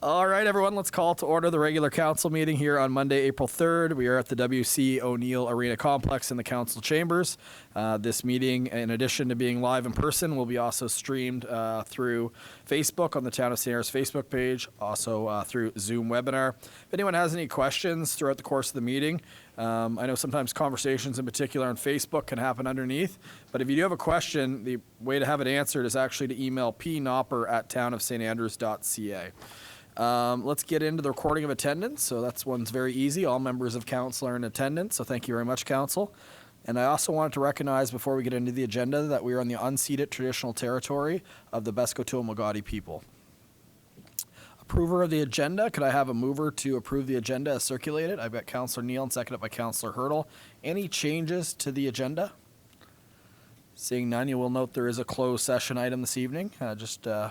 All right, everyone, let's call to order the regular council meeting here on Monday, April 3rd. We are at the W.C. O'Neill Arena Complex in the council chambers. This meeting, in addition to being live in person, will be also streamed through Facebook on the Town of St. Andrews Facebook page, also through Zoom webinar. If anyone has any questions throughout the course of the meeting, I know sometimes conversations in particular on Facebook can happen underneath, but if you do have a question, the way to have it answered is actually to email pnopper@townofstandrews.ca. Let's get into the recording of attendance. So that's one's very easy. All members of council are in attendance, so thank you very much, council. And I also wanted to recognize before we get into the agenda that we are on the unceded traditional territory of the Beskoto-Magadi people. Approver of the agenda, could I have a mover to approve the agenda as circulated? I've got Councillor Neal and seconded by Councillor Hurdle. Any changes to the agenda? Seeing none, you will note there is a closed session item this evening, just to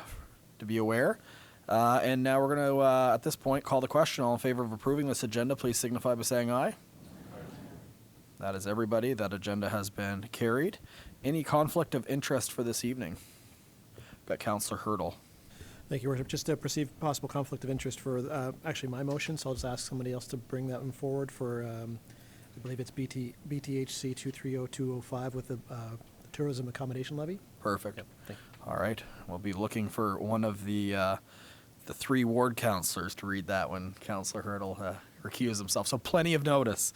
be aware. And now we're going to, at this point, call the question. All in favor of approving this agenda, please signify by saying aye. That is everybody. That agenda has been carried. Any conflict of interest for this evening? Got Councillor Hurdle. Thank you, Worship. Just to perceive possible conflict of interest for actually my motion, so I'll just ask somebody else to bring that one forward for, I believe it's BTHC 230205 with the tourism accommodation levy. Perfect. Yep. Thank you. All right. We'll be looking for one of the three ward councillors to read that when Councillor Hurdle recused himself. So plenty of notice.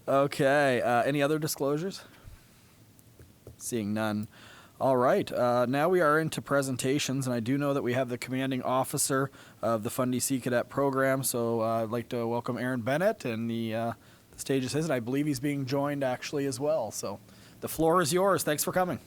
Okay. Any other disclosures? Seeing none. All right. Now we are into presentations, and I do know that we have the commanding officer of the Fundy Sea Cadet program. So I'd like to welcome Aaron Bennett, and the stage is his, and I believe he's being joined actually as well. So the floor is yours. Thanks for coming.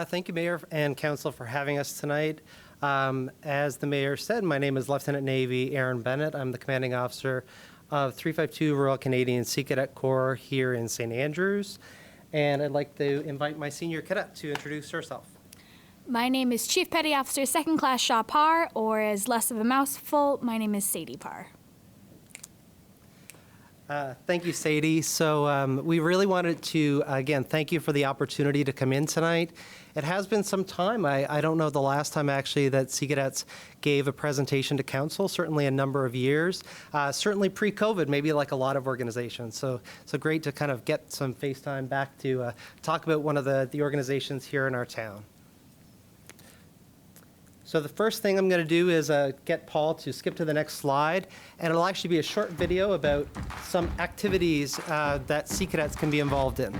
Thank you, Mayor and Council, for having us tonight. As the Mayor said, my name is Lieutenant Navy Aaron Bennett. I'm the commanding officer of 352 Royal Canadian Sea Cadet Corps here in St. Andrews. And I'd like to invite my senior cadet to introduce herself. My name is Chief Petty Officer 2nd Class Shaw Parr, or as less of a mouthful, my name is Sadie Parr. Thank you, Sadie. So we really wanted to, again, thank you for the opportunity to come in tonight. It has been some time. I don't know the last time actually that Sea Cadets gave a presentation to council, certainly a number of years, certainly pre-COVID, maybe like a lot of organizations. So great to kind of get some face time back to talk about one of the organizations here in our town. So the first thing I'm going to do is get Paul to skip to the next slide, and it'll actually be a short video about some activities that Sea Cadets can be involved in.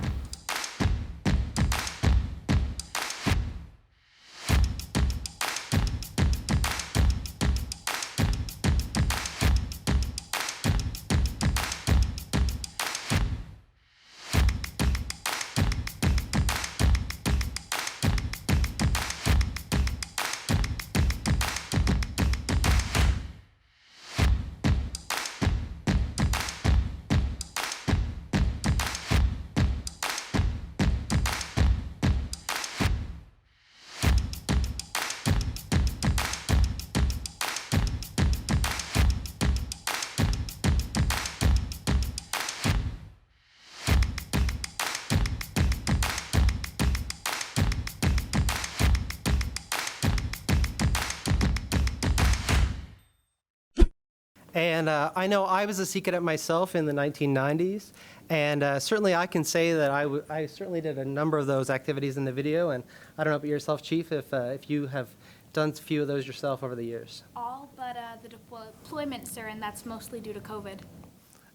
And I know I was a Sea Cadet myself in the 1990s, and certainly I can say that I certainly did a number of those activities in the video, and I don't know about yourself, Chief, if you have done a few of those yourself over the years. All but the deployment, sir, and that's mostly due to COVID.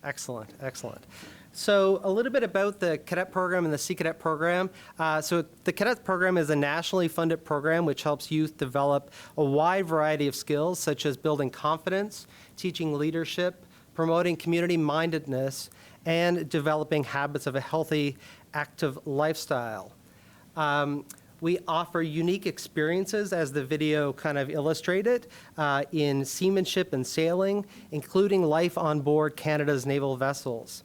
Excellent, excellent. So a little bit about the cadet program and the Sea Cadet program. So the cadet program is a nationally funded program which helps youth develop a wide variety of skills such as building confidence, teaching leadership, promoting community mindedness, and developing habits of a healthy, active lifestyle. We offer unique experiences, as the video kind of illustrated, in seamanship and sailing, including life on board Canada's naval vessels.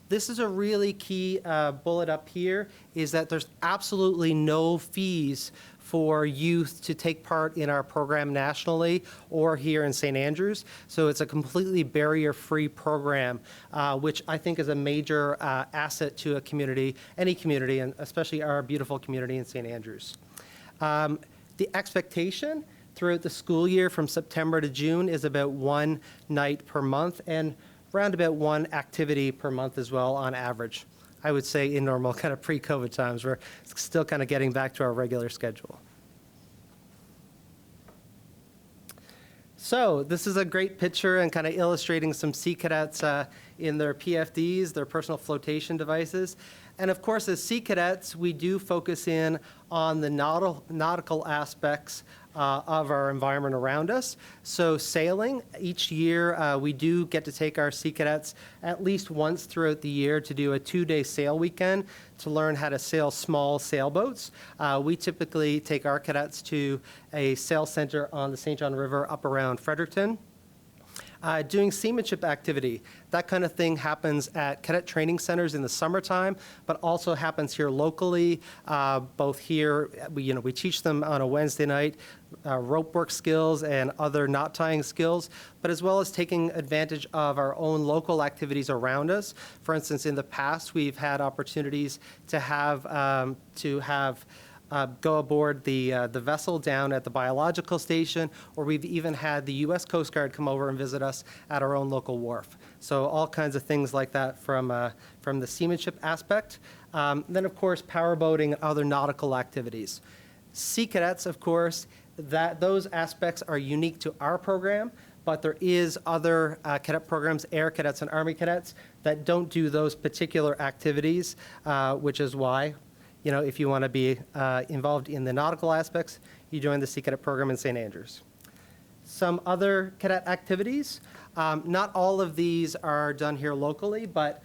This is a really key bullet up here, is that there's absolutely no fees for youth to take part in our program nationally or here in St. Andrews. So it's a completely barrier-free program, which I think is a major asset to a community, any community, and especially our beautiful community in St. Andrews. The expectation throughout the school year from September to June is about one night per month and around about one activity per month as well on average. I would say in normal kind of pre-COVID times. We're still kind of getting back to our regular schedule. So this is a great picture and kind of illustrating some Sea Cadets in their PFDs, their personal flotation devices. And of course, as Sea Cadets, we do focus in on the nautical aspects of our environment around us. So sailing, each year we do get to take our Sea Cadets at least once throughout the year to do a 2-day sail weekend to learn how to sail small sailboats. We typically take our cadets to a sail center on the St. John River up around Fredericton. Doing seamanship activity. That kind of thing happens at cadet training centers in the summertime, but also happens here locally. Both here, we teach them on a Wednesday night, rope work skills and other knot tying skills, but as well as taking advantage of our own local activities around us. For instance, in the past, we've had opportunities to have go aboard the vessel down at the biological station, or we've even had the U.S. Coast Guard come over and visit us at our own local wharf. So all kinds of things like that from the seamanship aspect. Then, of course, powerboating and other nautical activities. Sea Cadets, of course, those aspects are unique to our program, but there is other cadet programs, Air Cadets and Army Cadets, that don't do those particular activities, which is why, if you want to be involved in the nautical aspects, you join the Sea Cadet program in St. Andrews. Some other cadet activities. Not all of these are done here locally, but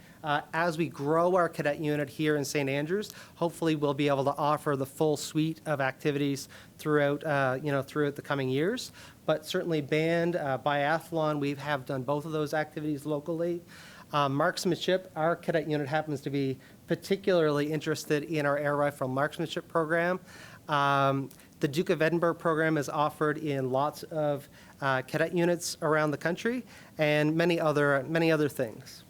as we grow our cadet unit here in St. Andrews, hopefully we'll be able to offer the full suite of activities throughout the coming years. But certainly band, biathlon, we have done both of those activities locally. Marksmanship, our cadet unit happens to be particularly interested in our air rifle marksmanship program. The Duke of Edinburgh program is offered in lots of cadet units around the country, and many other things.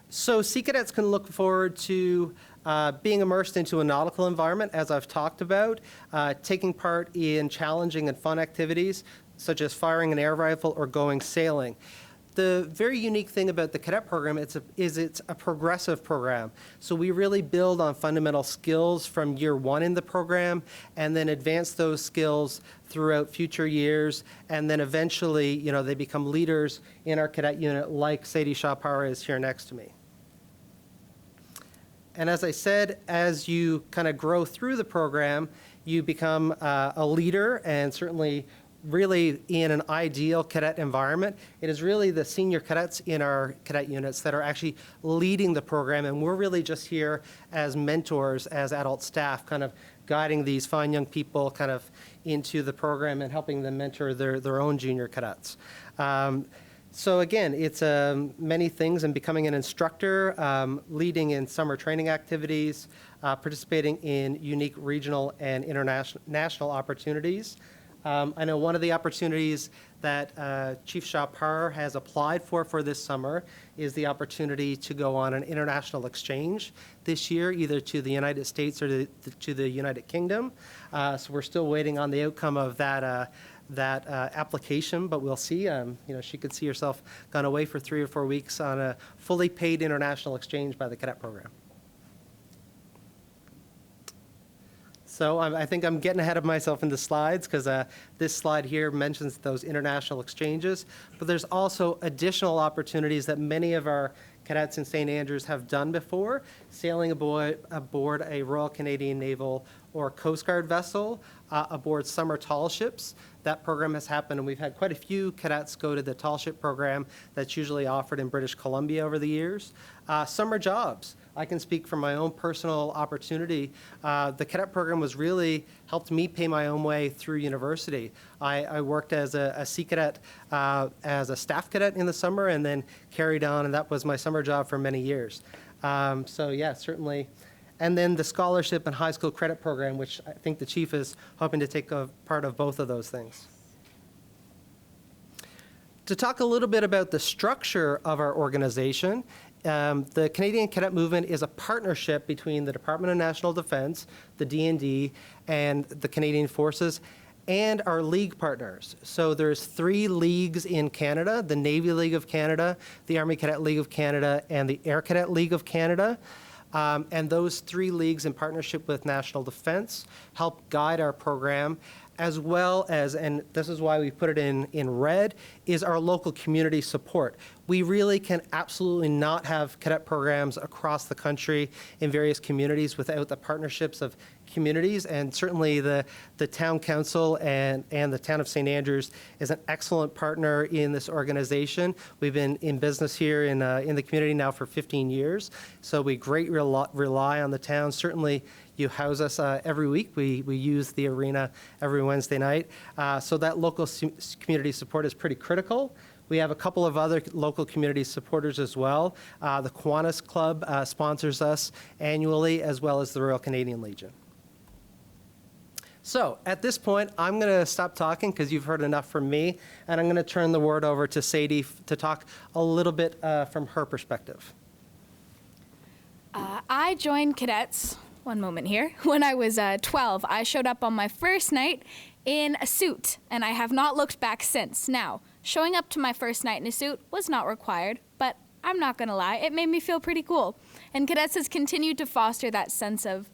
So Sea Cadets can look forward to being immersed into a nautical environment, as I've talked about, taking part in challenging and fun activities, such as firing an air rifle or going sailing. The very unique thing about the cadet program is it's a progressive program. So we really build on fundamental skills from year one in the program and then advance those skills throughout future years. And then eventually, they become leaders in our cadet unit like Sadie Shahpar is here next to me. And as I said, as you kind of grow through the program, you become a leader, and certainly really in an ideal cadet environment, it is really the senior cadets in our cadet units that are actually leading the program, and we're really just here as mentors, as adult staff, kind of guiding these fine young people kind of into the program and helping them mentor their own junior cadets. So again, it's many things, and becoming an instructor, leading in summer training activities, participating in unique regional and international opportunities. I know one of the opportunities that Chief Shahpar has applied for this summer is the opportunity to go on an international exchange this year, either to the United States or to the United Kingdom. So we're still waiting on the outcome of that application, but we'll see. She could see herself gone away for 3 or 4 weeks on a fully paid international exchange by the cadet program. So I think I'm getting ahead of myself in the slides, because this slide here mentions those international exchanges, but there's also additional opportunities that many of our cadets in St. Andrews have done before, sailing aboard a Royal Canadian Naval or Coast Guard vessel, aboard summer tall ships. That program has happened, and we've had quite a few cadets go to the tall ship program that's usually offered in British Columbia over the years. Summer jobs. I can speak from my own personal opportunity. The cadet program was really helped me pay my own way through university. I worked as a Sea Cadet, as a staff cadet in the summer, and then carried on, and that was my summer job for many years. So yeah, certainly. and then the scholarship and high school credit program, which I think the chief is hoping to take a part of both of those things. To talk a little bit about the structure of our organization, the Canadian Cadet Movement is a partnership between the Department of National Defence, the D&D, and the Canadian Forces, and our league partners. So there's 3 leagues in Canada: the Navy League of Canada, the Army Cadet League of Canada, and the Air Cadet League of Canada. And those 3 leagues, in partnership with National Defence, help guide our program, as well as, and this is why we put it in red, is our local community support. We really can absolutely not have cadet programs across the country in various communities without the partnerships of communities, and certainly the town council and the town of St. Andrews is an excellent partner in this organization. We've been in business here in the community now for 15 years, so we greatly rely on the town. Certainly, you house us every week. We use the arena every Wednesday night. So that local community support is pretty critical. We have a couple of other local community supporters as well. The Kiwanis Club sponsors us annually, as well as the Royal Canadian Legion. So at this point, I'm going to stop talking because you've heard enough from me, and I'm going to turn the word over to Sadie to talk a little bit from her perspective. I joined Cadets, one moment here, when I was 12. I showed up on my first night in a suit, and I have not looked back since. Now, showing up to my first night in a suit was not required, but I'm not going to lie, it made me feel pretty cool. And Cadets has continued to foster that sense of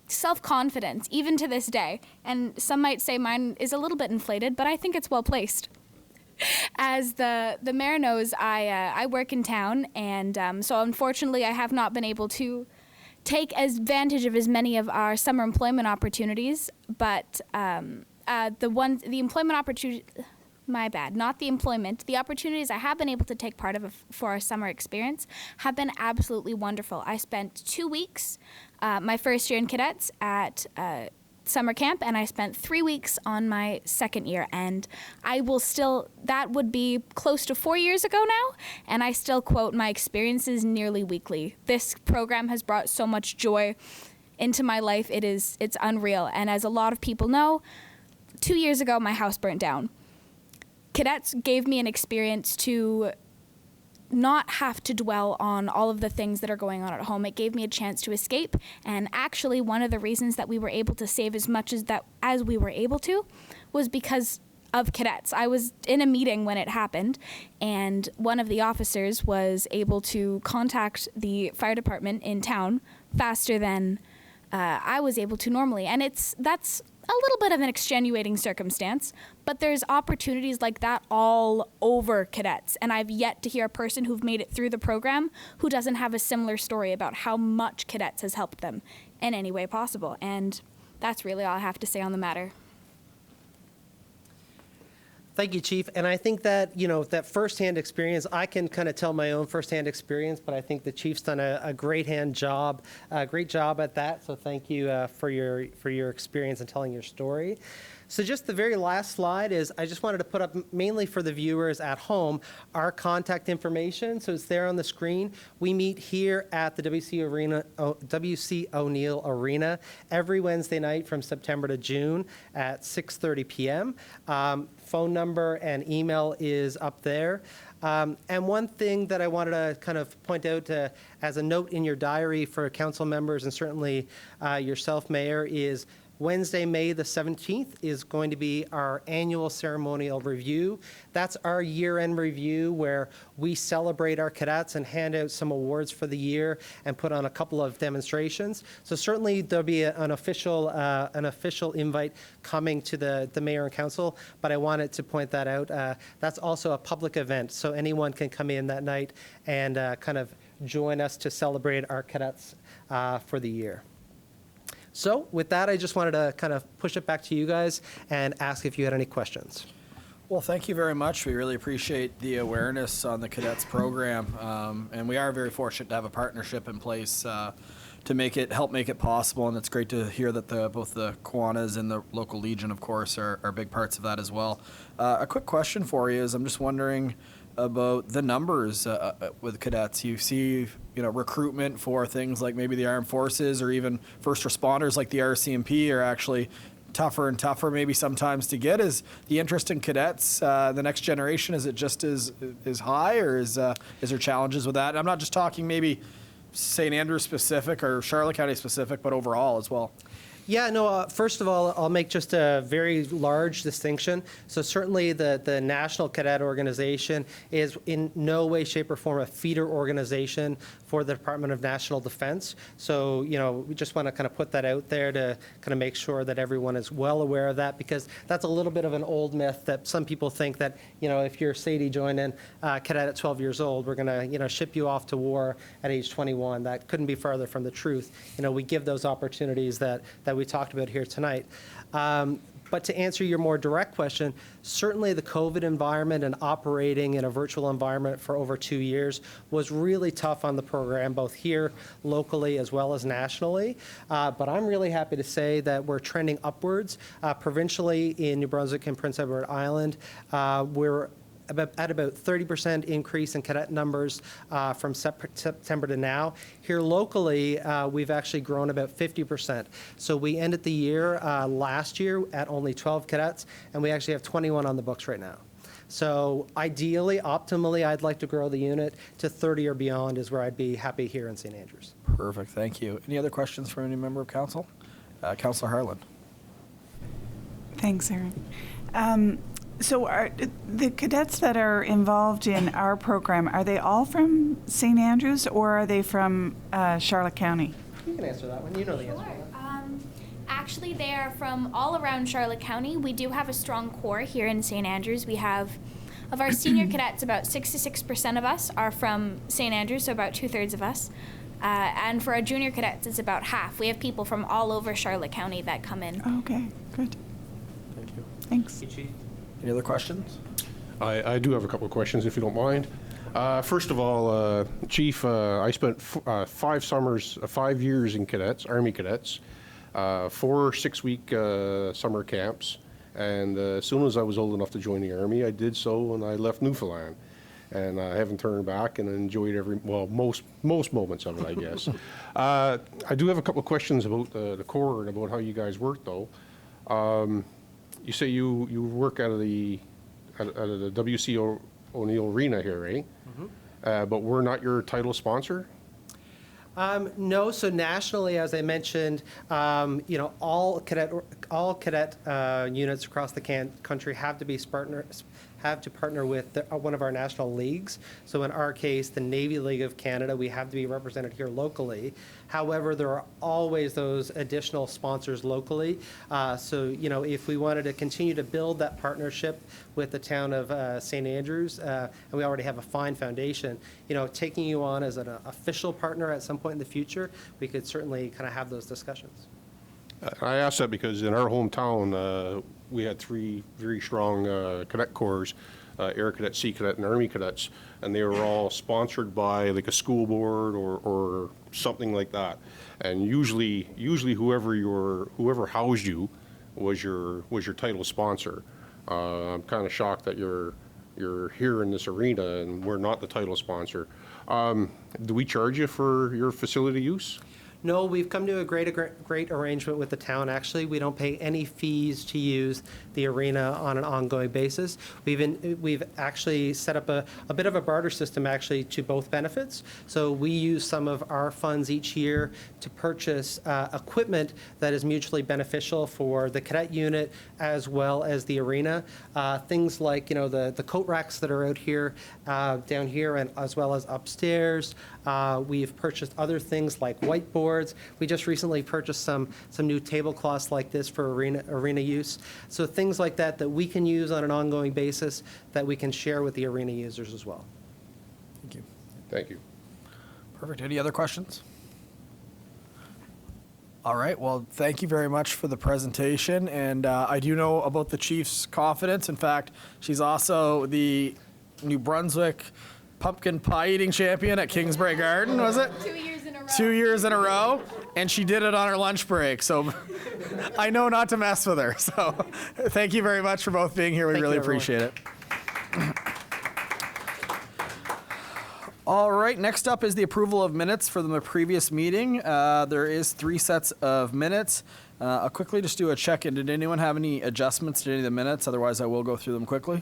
self-confidence, even to this day. And some might say mine is a little bit inflated, but I think it's well placed. As the mayor knows, I work in town, and so unfortunately I have not been able to take advantage of as many of our summer employment opportunities, but the employment opportunity, my bad, not the employment, the opportunities I have been able to take part of for our summer experience have been absolutely wonderful. I spent 2 weeks, my first year in Cadets, at summer camp, and I spent 3 weeks on my second year, and I will still, that would be close to 4 years ago now, and I still quote my experiences nearly weekly. This program has brought so much joy into my life. It's unreal. And as a lot of people know, 2 years ago my house burnt down. Cadets gave me an experience to not have to dwell on all of the things that are going on at home. It gave me a chance to escape, and actually one of the reasons that we were able to save as much as we were able to was because of Cadets. I was in a meeting when it happened, and one of the officers was able to contact the fire department in town faster than I was able to normally, and that's a little bit of an extenuating circumstance, but there's opportunities like that all over Cadets, and I've yet to hear a person who've made it through the program who doesn't have a similar story about how much Cadets has helped them in any way possible, and that's really all I have to say on the matter. Thank you, Chief. And I think that, that firsthand experience, I can kind of tell my own firsthand experience, but I think the Chief's done a great job at that. So thank you for your experience and telling your story. So just the very last slide is I just wanted to put up, mainly for the viewers at home, our contact information. So it's there on the screen. We meet here at the W.C. O'Neill Arena every Wednesday night from September to June at 6:30 p.m. Phone number and email is up there. And one thing that I wanted to kind of point out as a note in your diary for council members and certainly yourself, Mayor, is Wednesday, May the 17th is going to be our annual ceremonial review. That's our year-end review where we celebrate our cadets and hand out some awards for the year and put on a couple of demonstrations. So certainly there'll be an official invite coming to the mayor and council, but I wanted to point that out. That's also a public event, so anyone can come in that night and kind of join us to celebrate our cadets for the year. So with that, I just wanted to kind of push it back to you guys and ask if you had any questions. Well, thank you very much. We really appreciate the awareness on the Cadets program, and we are very fortunate to have a partnership in place to help make it possible. And it's great to hear that both the Kiwanis and the local Legion, of course, are big parts of that as well. A quick question for you is, I'm just wondering, about the numbers with cadets. You see, recruitment for things like maybe the armed forces or even first responders like the RCMP are actually tougher and tougher maybe sometimes to get. Is the interest in cadets, the next generation, is it just as high, or is there challenges with that? And I'm not just talking maybe St. Andrews specific or Charlotte County specific, but overall as well. Yeah, no, first of all, I'll make just a very large distinction. So certainly the National Cadet Organization is in no way, shape, or form a feeder organization for the Department of National Defense. So, we just want to kind of put that out there to kind of make sure that everyone is well aware of that, because that's a little bit of an old myth that some people think that, if you're Sadie joining cadet at 12 years old, we're going to, ship you off to war at age 21. That couldn't be farther from the truth. We give those opportunities that we talked about here tonight. But to answer your more direct question, certainly the COVID environment and operating in a virtual environment for over 2 years was really tough on the program, both here locally as well as nationally. But I'm really happy to say that we're trending upwards. Provincially in New Brunswick and Prince Edward Island, we're at about 30% increase in cadet numbers from September to now. Here locally, we've actually grown about 50%. So we ended the year last year at only 12 cadets, and we actually have 21 on the books right now. So ideally, optimally, I'd like to grow the unit to 30 or beyond is where I'd be happy here in St. Andrews. Perfect, thank you. Any other questions from any member of council? Councillor Harlan. Thanks, Aaron. So are the cadets that are involved in our program, are they all from St. Andrews, or are they from Charlotte County? You can answer that one. You know the answer. Sure. Actually, they are from all around Charlotte County. We do have a strong core here in St. Andrews. We have, of our senior cadets, about 66% of us are from St. Andrews, so about 2/3 of us. And for our junior cadets, it's about half. We have people from all over Charlotte County that come in. Okay, good. Thank you. Thanks. Any other questions? I do have a couple of questions, if you don't mind. First of all, Chief, I spent 5 years in cadets, Army cadets, 4 6-week summer camps, and as soon as I was old enough to join the Army, I did so, and I left Newfoundland. And I haven't turned back, and enjoyed most moments of it, I guess. I do have a couple of questions about the Corps and about how you guys work, though. You say you work out of the W.C. O'Neill Arena here, eh? Mm-hmm. But we're not your title sponsor? No, so nationally, as I mentioned, all cadet units across the country have to partner with one of our national leagues. So in our case, the Navy League of Canada, we have to be represented here locally. However, there are always those additional sponsors locally. So, if we wanted to continue to build that partnership with the town of St. Andrews, and we already have a fine foundation, taking you on as an official partner at some point in the future, we could certainly kind of have those discussions. I ask that because in our hometown, we had 3 very strong cadet corps, Air Cadet, Sea Cadet, and Army Cadets, and they were all sponsored by like a school board or something like that. And usually whoever housed you was your title sponsor. I'm kind of shocked that you're here in this arena and we're not the title sponsor. Do we charge you for your facility use? No, we've come to a great arrangement with the town. Actually, we don't pay any fees to use the arena on an ongoing basis. We've actually set up a bit of a barter system actually to both benefits. So we use some of our funds each year to purchase equipment that is mutually beneficial for the cadet unit as well as the arena. Things like the coat racks that are out here, down here, and as well as upstairs. We've purchased other things like whiteboards. We just recently purchased some new tablecloths like this for arena use. So things like that we can use on an ongoing basis that we can share with the arena users as well. Thank you. Thank you. Perfect. Any other questions? All right. Well, thank you very much for the presentation. And I do know about the Chief's confidence. In fact, she's also the New Brunswick pumpkin pie eating champion at Kingsbury Garden, was it? 2 years in a row. 2 years in a row, and she did it on her lunch break. So I know not to mess with her. So thank you very much for both being here. We really appreciate it. All right, next up is the approval of minutes for the previous meeting. There is 3 sets of minutes. I'll quickly just do a check-in. Did anyone have any adjustments to any of the minutes? Otherwise, I will go through them quickly.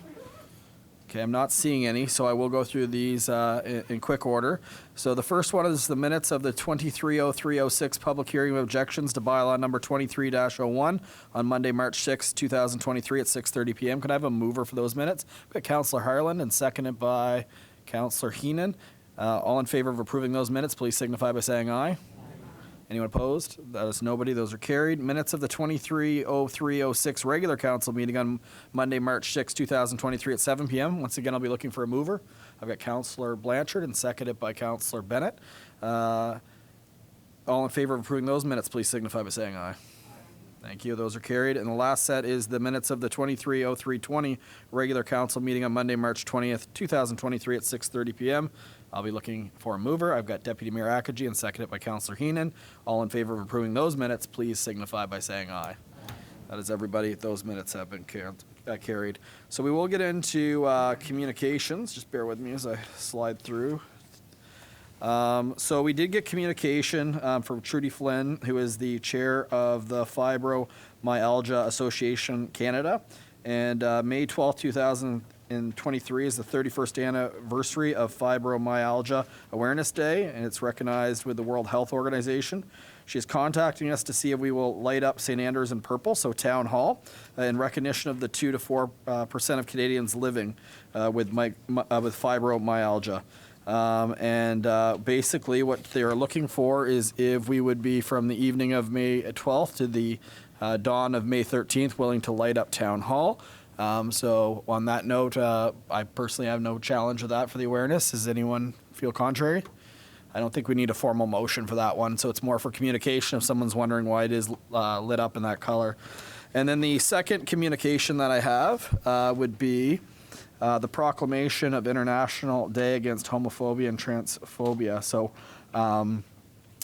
Okay, I'm not seeing any, so I will go through these in quick order. So the first one is the minutes of the 230306 public hearing of objections to bylaw number 23-01 on Monday, March 6, 2023 at 6:30 p.m. Could I have a mover for those minutes? We've got Councillor Harland and seconded by Councillor Heenan. All in favor of approving those minutes, please signify by saying aye. Anyone opposed? That is nobody. Those are carried. Minutes of the 230306 regular council meeting on Monday, March 6, 2023 at 7 p.m. Once again, I'll be looking for a mover. I've got Councillor Blanchard and seconded by Councillor Bennett. All in favor of approving those minutes, please signify by saying aye. Thank you. Those are carried. And the last set is the minutes of the 230320 regular council meeting on Monday, March 20th, 2023 at 6:30 p.m. I'll be looking for a mover. I've got Deputy Mayor Akaji and seconded by Councillor Heenan. All in favor of approving those minutes, please signify by saying aye. That is everybody. Those minutes have been carried. So we will get into communications. Just bear with me as I slide through. So we did get communication from Trudy Flynn, who is the chair of the Fibromyalgia Association Canada. And May 12, 2023 is the 31st anniversary of Fibromyalgia Awareness Day, and it's recognized with the World Health Organization. She's contacting us to see if we will light up St. Andrews in purple, so Town Hall, in recognition of the 2 to 4% of Canadians living with fibromyalgia. Basically what they're looking for is if we would be from the evening of May 12th to the dawn of May 13th willing to light up Town Hall. So on that note, I personally have no challenge with that for the awareness. Does anyone feel contrary? I don't think we need a formal motion for that one, so it's more for communication if someone's wondering why it is lit up in that color. And then the second communication that I have would be the proclamation of International Day Against Homophobia and Transphobia. So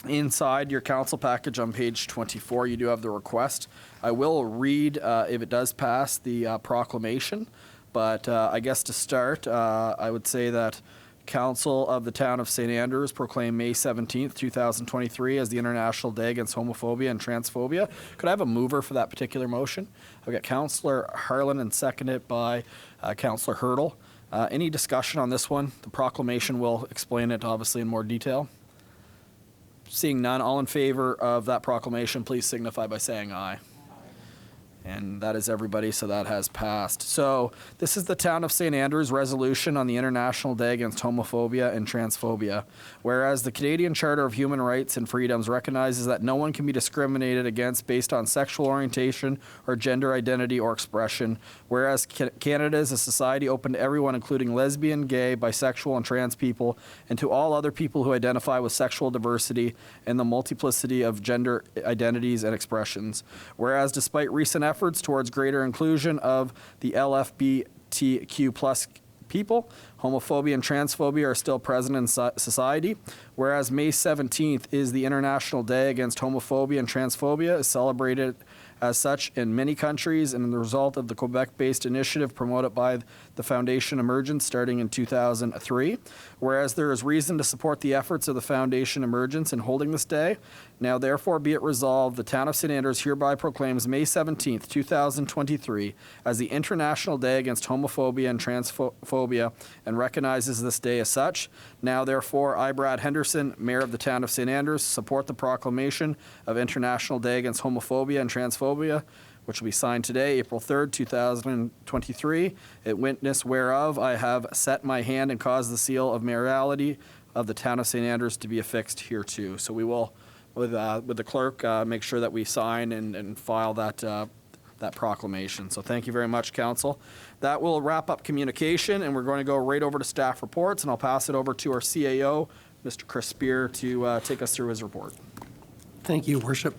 inside your council package on page 24, you do have the request. I will read, if it does pass, the proclamation. But I guess to start, I would say that Council of the Town of St. Andrews proclaim May 17th, 2023 as the International Day Against Homophobia and Transphobia. Could I have a mover for that particular motion? I've got Councillor Harlan and seconded by Councillor Hurdle. Any discussion on this one? The proclamation will explain it obviously in more detail. Seeing none, all in favor of that proclamation, please signify by saying aye. And that is everybody, so that has passed. So this is the Town of St. Andrews resolution on the International Day Against Homophobia and Transphobia. Whereas the Canadian Charter of Human Rights and Freedoms recognizes that no one can be discriminated against based on sexual orientation or gender identity or expression. Whereas Canada is a society open to everyone, including lesbian, gay, bisexual, and trans people, and to all other people who identify with sexual diversity and the multiplicity of gender identities and expressions. Whereas despite recent efforts towards greater inclusion of the LGBTQ plus people, homophobia and transphobia are still present in society. Whereas May 17th is the International Day Against Homophobia and Transphobia, is celebrated as such in many countries and the result of the Quebec-based initiative promoted by the Foundation Emergence starting in 2003. Whereas there is reason to support the efforts of the Foundation Emergence in holding this day, now therefore be it resolved, the Town of St. Andrews hereby proclaims May 17th, 2023 as the International Day Against Homophobia and Transphobia and recognizes this day as such. Now therefore, I, Brad Henderson, Mayor of the Town of St. Andrews, support the proclamation of International Day Against Homophobia and Transphobia, which will be signed today, April 3rd, 2023. At witness whereof I have set my hand and caused the seal of mayoralty of the Town of St. Andrews to be affixed hereto. So we will, with the clerk, make sure that we sign and file that proclamation. So thank you very much, Council. That will wrap up communication, and we're going to go right over to staff reports, and I'll pass it over to our CAO, Mr. Chris Spear, to take us through his report. Thank you, Worship.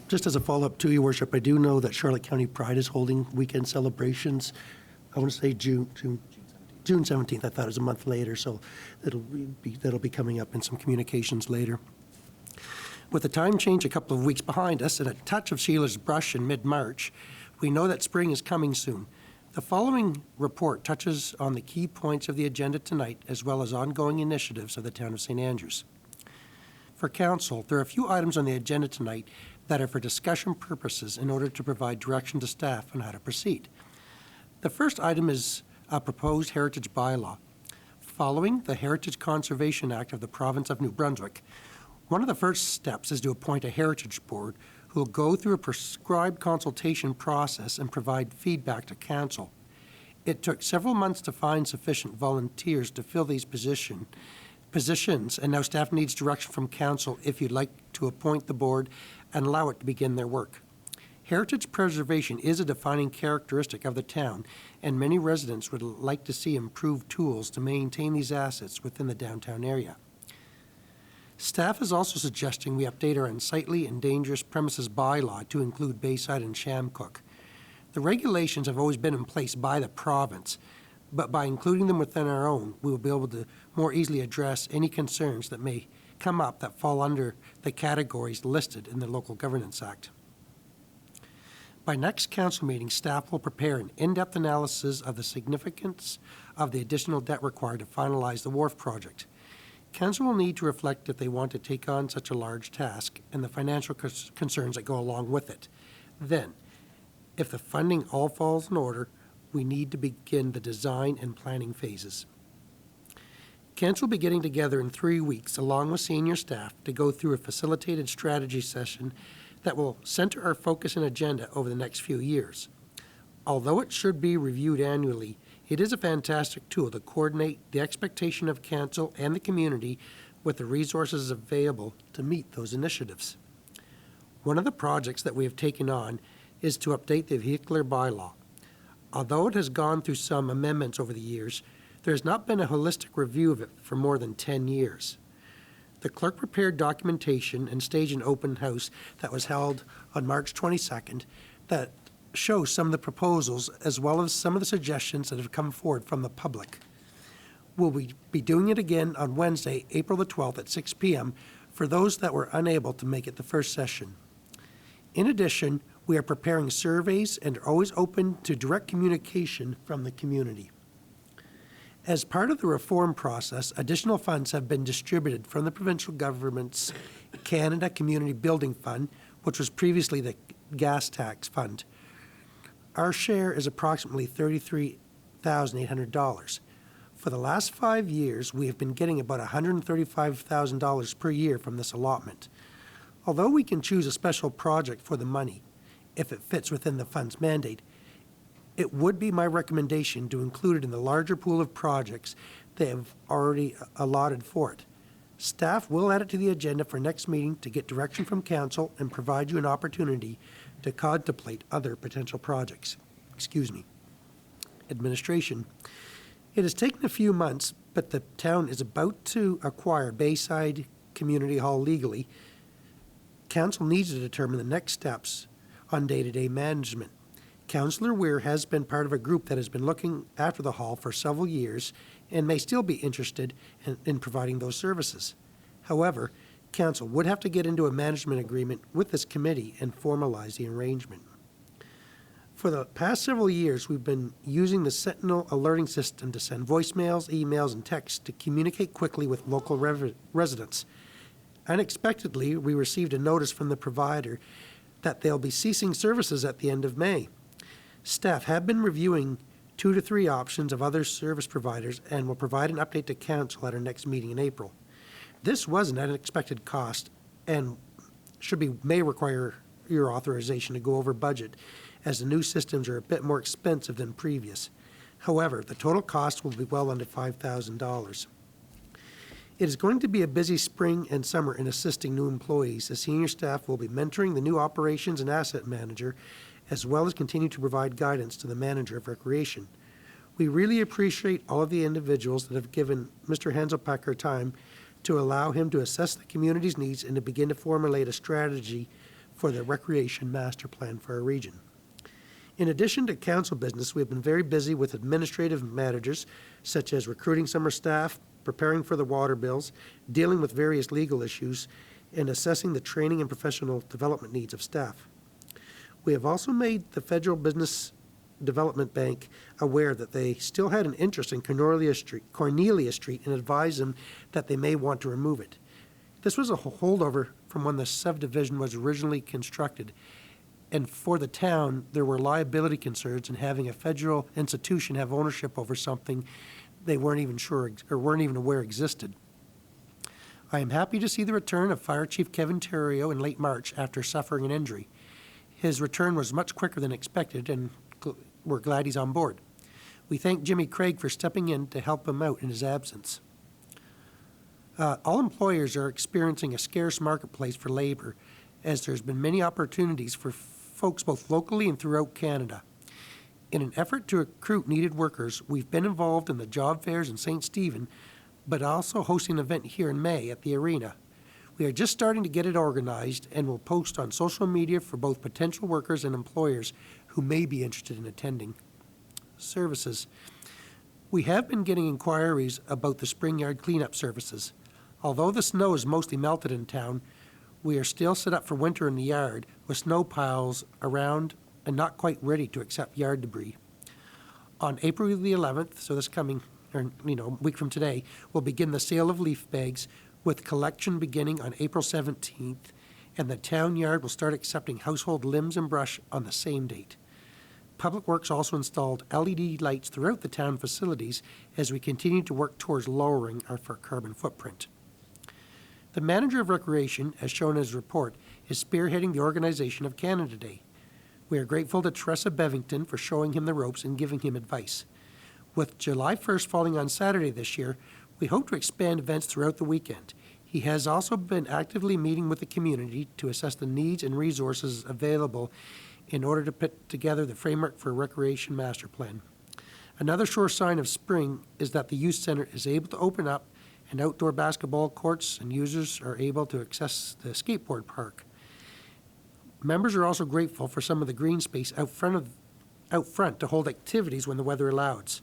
Just as a follow-up to you, Worship, I do know that Charlotte County Pride is holding weekend celebrations. I want to say June 17th. I thought it was a month later, so that'll be coming up in some communications later. With the time change a couple of weeks behind us and a touch of Sheila's brush in mid-March, we know that spring is coming soon. The following report touches on the key points of the agenda tonight, as well as ongoing initiatives of the town of St. Andrews. For council, there are a few items on the agenda tonight that are for discussion purposes in order to provide direction to staff on how to proceed. The first item is a proposed heritage bylaw. Following the Heritage Conservation Act of the Province of New Brunswick, one of the first steps is to appoint a heritage board who will go through a prescribed consultation process and provide feedback to council. It took several months to find sufficient volunteers to fill these positions, and now staff needs direction from council if you'd like to appoint the board and allow it to begin their work. Heritage preservation is a defining characteristic of the town, and many residents would like to see improved tools to maintain these assets within the downtown area. Staff is also suggesting we update our unsightly and dangerous premises bylaw to include Bayside and Shamcook. The regulations have always been in place by the province, but by including them within our own, we will be able to more easily address any concerns that may come up that fall under the categories listed in the Local Governance Act. By next council meeting, staff will prepare an in-depth analysis of the significance of the additional debt required to finalize the wharf project. Council will need to reflect if they want to take on such a large task and the financial concerns that go along with it. Then, if the funding all falls in order, we need to begin the design and planning phases. Council will be getting together in 3 weeks along with senior staff to go through a facilitated strategy session that will center our focus and agenda over the next few years. Although it should be reviewed annually, it is a fantastic tool to coordinate the expectation of council and the community with the resources available to meet those initiatives. One of the projects that we have taken on is to update the vehicular bylaw. Although it has gone through some amendments over the years, there has not been a holistic review of it for more than 10 years. The clerk prepared documentation and staged an open house that was held on March 22nd that shows some of the proposals as well as some of the suggestions that have come forward from the public. We'll be doing it again on Wednesday, April the 12th at 6 p.m. for those that were unable to make it the first session. In addition, we are preparing surveys and are always open to direct communication from the community. As part of the reform process, additional funds have been distributed from the provincial government's Canada Community Building Fund, which was previously the gas tax fund. Our share is approximately $33,800. For the last 5 years, we have been getting about $135,000 per year from this allotment. Although we can choose a special project for the money, if it fits within the fund's mandate, it would be my recommendation to include it in the larger pool of projects they have already allotted for it. Staff will add it to the agenda for next meeting to get direction from council and provide you an opportunity to contemplate other potential projects. Administration. It has taken a few months, but the town is about to acquire Bayside Community Hall legally. Council needs to determine the next steps on day-to-day management. Councillor Weir has been part of a group that has been looking after the hall for several years and may still be interested in providing those services. However, Council would have to get into a management agreement with this committee and formalize the arrangement. For the past several years, we've been using the Sentinel alerting system to send voicemails, emails, and texts to communicate quickly with local residents. Unexpectedly, we received a notice from the provider that they'll be ceasing services at the end of May. Staff have been reviewing 2 to 3 options of other service providers and will provide an update to council at our next meeting in April. This was an unexpected cost and may require your authorization to go over budget, as the new systems are a bit more expensive than previous. However, the total cost will be well under $5,000. It is going to be a busy spring and summer in assisting new employees, as senior staff will be mentoring the new operations and asset manager, as well as continue to provide guidance to the manager of recreation. We really appreciate all of the individuals that have given Mr. Hanselpacker time to allow him to assess the community's needs and to begin to formulate a strategy for the recreation master plan for our region. In addition to council business, we have been very busy with administrative matters, such as recruiting summer staff, preparing for the water bills, dealing with various legal issues, and assessing the training and professional development needs of staff. We have also made the federal business Development Bank aware that they still had an interest in Cornelia Street and advised them that they may want to remove it. This was a holdover from when the subdivision was originally constructed, and for the town, there were liability concerns in having a federal institution have ownership over something they weren't even sure or weren't even aware existed. I am happy to see the return of Fire Chief Kevin Terrio in late March after suffering an injury. His return was much quicker than expected, and we're glad he's on board. We thank Jimmy Craig for stepping in to help him out in his absence. All employers are experiencing a scarce marketplace for labor, as there's been many opportunities for folks both locally and throughout Canada. In an effort to recruit needed workers, we've been involved in the job fairs in St. Stephen, but also hosting an event here in May at the arena. We are just starting to get it organized and will post on social media for both potential workers and employers who may be interested in attending. Services. We have been getting inquiries about the spring yard cleanup services. Although the snow is mostly melted in town, we are still set up for winter in the yard with snow piles around and not quite ready to accept yard debris. On April the 11th, so this coming, week from today, we'll begin the sale of leaf bags with collection beginning on April 17th, and the town yard will start accepting household limbs and brush on the same date. Public Works also installed LED lights throughout the town facilities as we continue to work towards lowering our carbon footprint. The Manager of Recreation, as shown in his report, is spearheading the organization of Canada Day. We are grateful to Teresa Bevington for showing him the ropes and giving him advice. With July 1st falling on Saturday this year, we hope to expand events throughout the weekend. He has also been actively meeting with the community to assess the needs and resources available in order to put together the framework for a recreation master plan. Another sure sign of spring is that the youth center is able to open up and outdoor basketball courts and users are able to access the skateboard park. Members are also grateful for some of the green space out front to hold activities when the weather allows.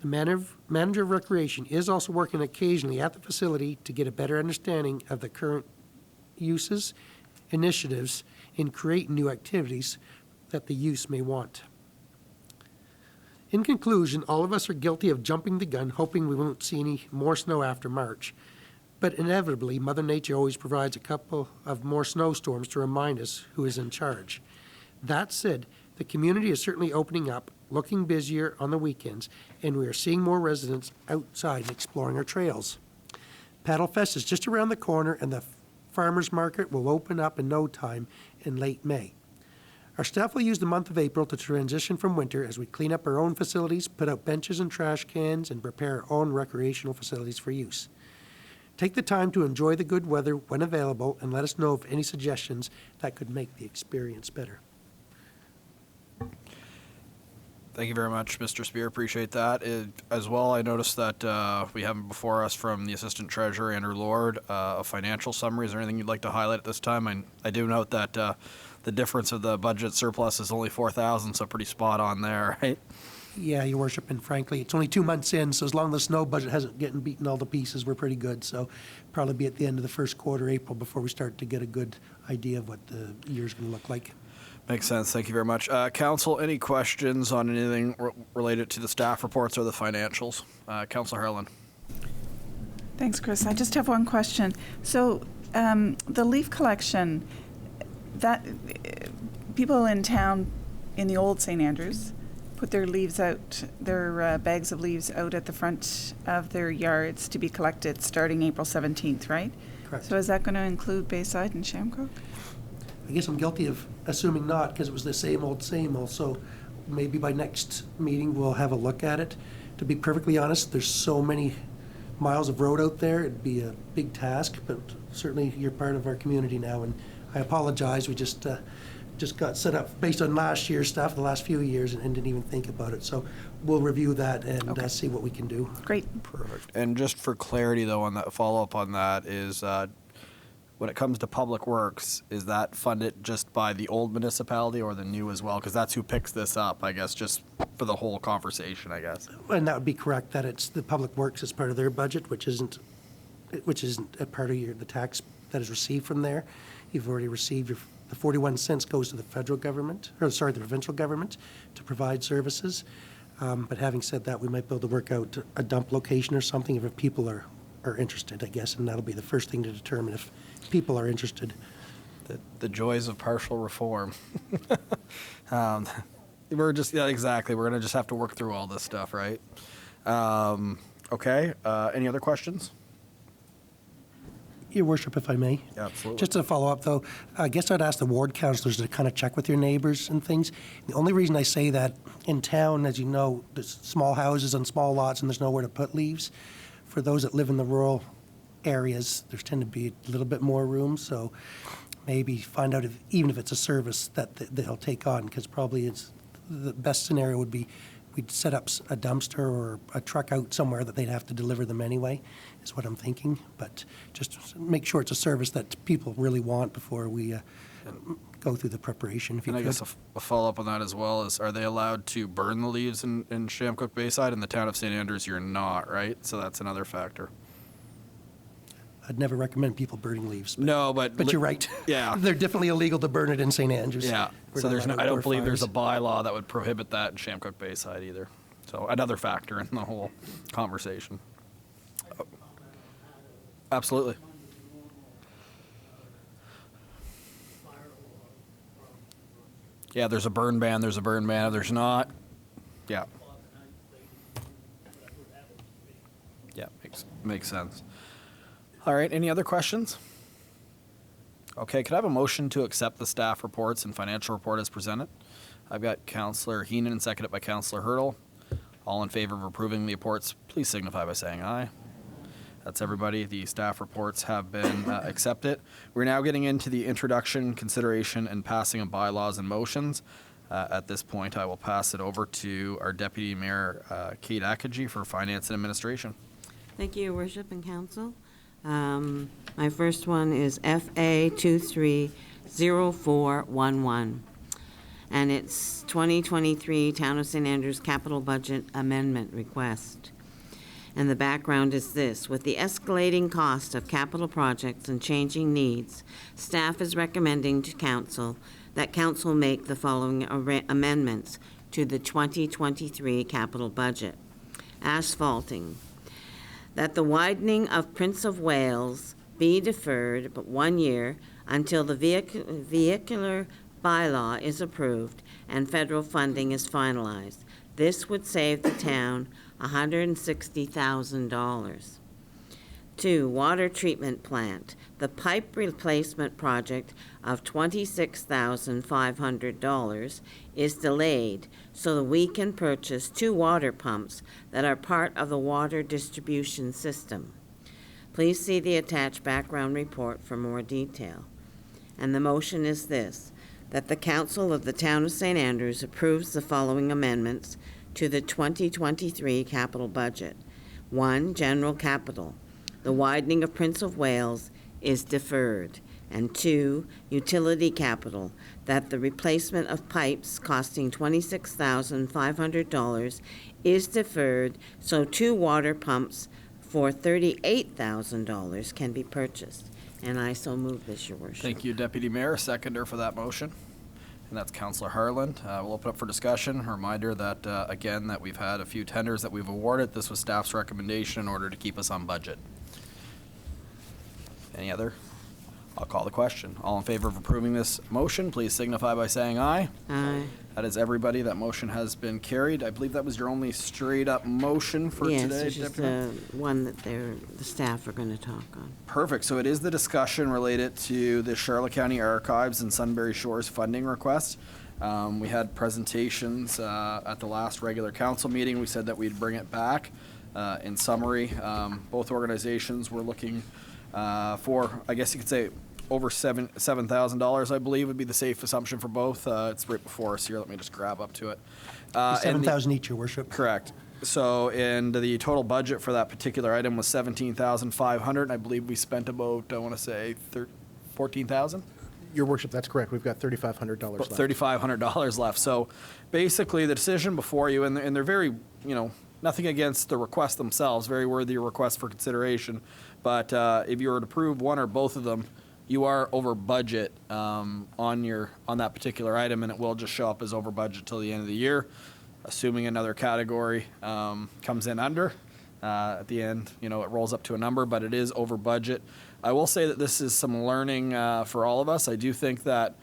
The Manager of Recreation is also working occasionally at the facility to get a better understanding of the current uses, initiatives, and create new activities that the youth may want. In conclusion, all of us are guilty of jumping the gun, hoping we won't see any more snow after March. But inevitably, Mother Nature always provides a couple of more snowstorms to remind us who is in charge. That said, the community is certainly opening up, looking busier on the weekends, and we are seeing more residents outside and exploring our trails. Paddle Fest is just around the corner, and the farmers market will open up in no time in late May. Our staff will use the month of April to transition from winter as we clean up our own facilities, put out benches and trash cans, and prepare our own recreational facilities for use. Take the time to enjoy the good weather when available and let us know of any suggestions that could make the experience better. Thank you very much, Mr. Spear. Appreciate that. As well, I noticed that we have before us from the Assistant Treasurer, Andrew Lord, a financial summary. Is there anything you'd like to highlight at this time? I do note that the difference of the budget surplus is only $4,000, so pretty spot on there, right? Yeah, Your Worship, and frankly, it's only 2 months in, so as long as the snow budget hasn't getting beaten all to pieces, we're pretty good. So probably be at the end of the first quarter, April, before we start to get a good idea of what the year's going to look like. Makes sense. Thank you very much. Council, any questions on anything related to the staff reports or the financials? Councillor Harlan. Thanks, Chris. I just have one question. So the leaf collection, that people in town in the old St. Andrews put their leaves out, their bags of leaves out at the front of their yards to be collected starting April 17th, right? Correct. So is that going to include Bayside and Shamrock? I guess I'm guilty of assuming not, because it was the same old, so maybe by next meeting we'll have a look at it. To be perfectly honest, there's so many miles of road out there, it'd be a big task, but certainly you're part of our community now, and I apologize, we just got set up based on last year's stuff, the last few years, and didn't even think about it. So we'll review that and see what we can do. Great. Perfect. And just for clarity, though, on that follow-up on that is when it comes to Public Works, is that funded just by the old municipality or the new as well? Because that's who picks this up, I guess, just for the whole conversation, I guess. And that would be correct, that it's the Public Works as part of their budget, which isn't a part of the tax that is received from there. You've already received The 41 cents goes to the federal government, or sorry, the provincial government to provide services. But having said that, we might be able to work out a dump location or something if people are interested, I guess, and that'll be the first thing to determine if people are interested. The joys of partial reform. We're just, yeah, exactly. We're going to just have to work through all this stuff, right? Okay. Any other questions? Your worship, if I may. Absolutely. Just to follow up, though, I guess I'd ask the ward councillors to kind of check with your neighbors and things. The only reason I say that, in town, as you know, there's small houses and small lots, and there's nowhere to put leaves. For those that live in the rural areas, there's tend to be a little bit more room, so maybe find out if, even if it's a service that they'll take on, because probably it's the best scenario would be we'd set up a dumpster or a truck out somewhere that they'd have to deliver them anyway, is what I'm thinking. But just make sure it's a service that people really want before we go through the preparation, if you And I could. guess a follow-up on that as well is, are they allowed to burn the leaves in Shamcook Bayside? In the town of St. Andrews, you're not, right? So that's another factor. I'd never recommend people burning leaves. No, But you're right. Yeah. They're definitely illegal to burn it in St. Andrews. Yeah. We're So not there's no, allowed I don't outdoor believe there's a fires. bylaw that would prohibit that in Shamcook Bayside either. So another factor in the whole conversation. Oh. Absolutely. Yeah, there's a burn ban, there's a burn ban, if there's not. Yeah. Yeah, makes sense. All right, any other questions? Okay, could I have a motion to accept the staff reports and financial report as presented? I've got Councillor Heenan and seconded by Councillor Hurdle. All in favor of approving the reports, please signify by saying aye. That's everybody. The staff reports have been accepted. We're now getting into the introduction, consideration, and passing of bylaws and motions. At this point, I will pass it over to our Deputy Mayor, Kate Akagi, for Finance and Administration. Thank you, Your Worship and Council. My first one is FA 230411, and it's 2023 Town of St. Andrews Capital Budget Amendment Request. And the background is this: with the escalating cost of capital projects and changing needs, staff is recommending to Council that Council make the following amendments to the 2023 capital budget. Asphalting. That the widening of Prince of Wales be deferred but 1 year until the vehicular bylaw is approved and federal funding is finalized. This would save the town $160,000. 2, water treatment plant. The pipe replacement project of $26,500 is delayed so that we can purchase 2 water pumps that are part of the water distribution system. Please see the attached background report for more detail. And the motion is this: that the Council of the Town of St. Andrews approves the following amendments to the 2023 capital budget. 1, general capital. The widening of Prince of Wales is deferred. And 2, utility capital, that the replacement of pipes costing $26,500 is deferred so 2 water pumps for $38,000 can be purchased. And I so move this, Your Worship. Thank you, Deputy Mayor. Seconder for that motion. And that's Councillor Harland. We'll open up for discussion. A reminder that, again, that we've had a few tenders that we've awarded. This was staff's recommendation in order to keep us on budget. Any other? I'll call the question. All in favor of approving this motion, please signify by saying aye. Aye. That is everybody. That motion has been carried. I believe that was your only straight-up motion for Yes, today, it's just Deputy Mayor? the one that the staff are going to talk on. Perfect. So it is the discussion related to the Charlotte County Archives and Sunbury Shores funding request. We had presentations at the last regular council meeting. We said that we'd bring it back. In summary, both organizations were looking for, I guess you could say, over $7,000, I believe, would be the safe assumption for both. It's right before us here. Let me just grab up to it. And the- 7,000 each, Your Worship. Correct. So, and the total budget for that particular item was $17,500, and I believe we spent about, I want to say, $14,000? Your Worship, that's correct. We've got $3,500 About left. $3,500 left. So basically, the decision before you, and they're very, nothing against the request themselves, very worthy request for consideration. But if you were to approve one or both of them, you are over budget on that particular item, and it will just show up as over budget till the end of the year, assuming another category comes in under. At the end, it rolls up to a number, but it is over budget. I will say that this is some learning for all of us. I do think that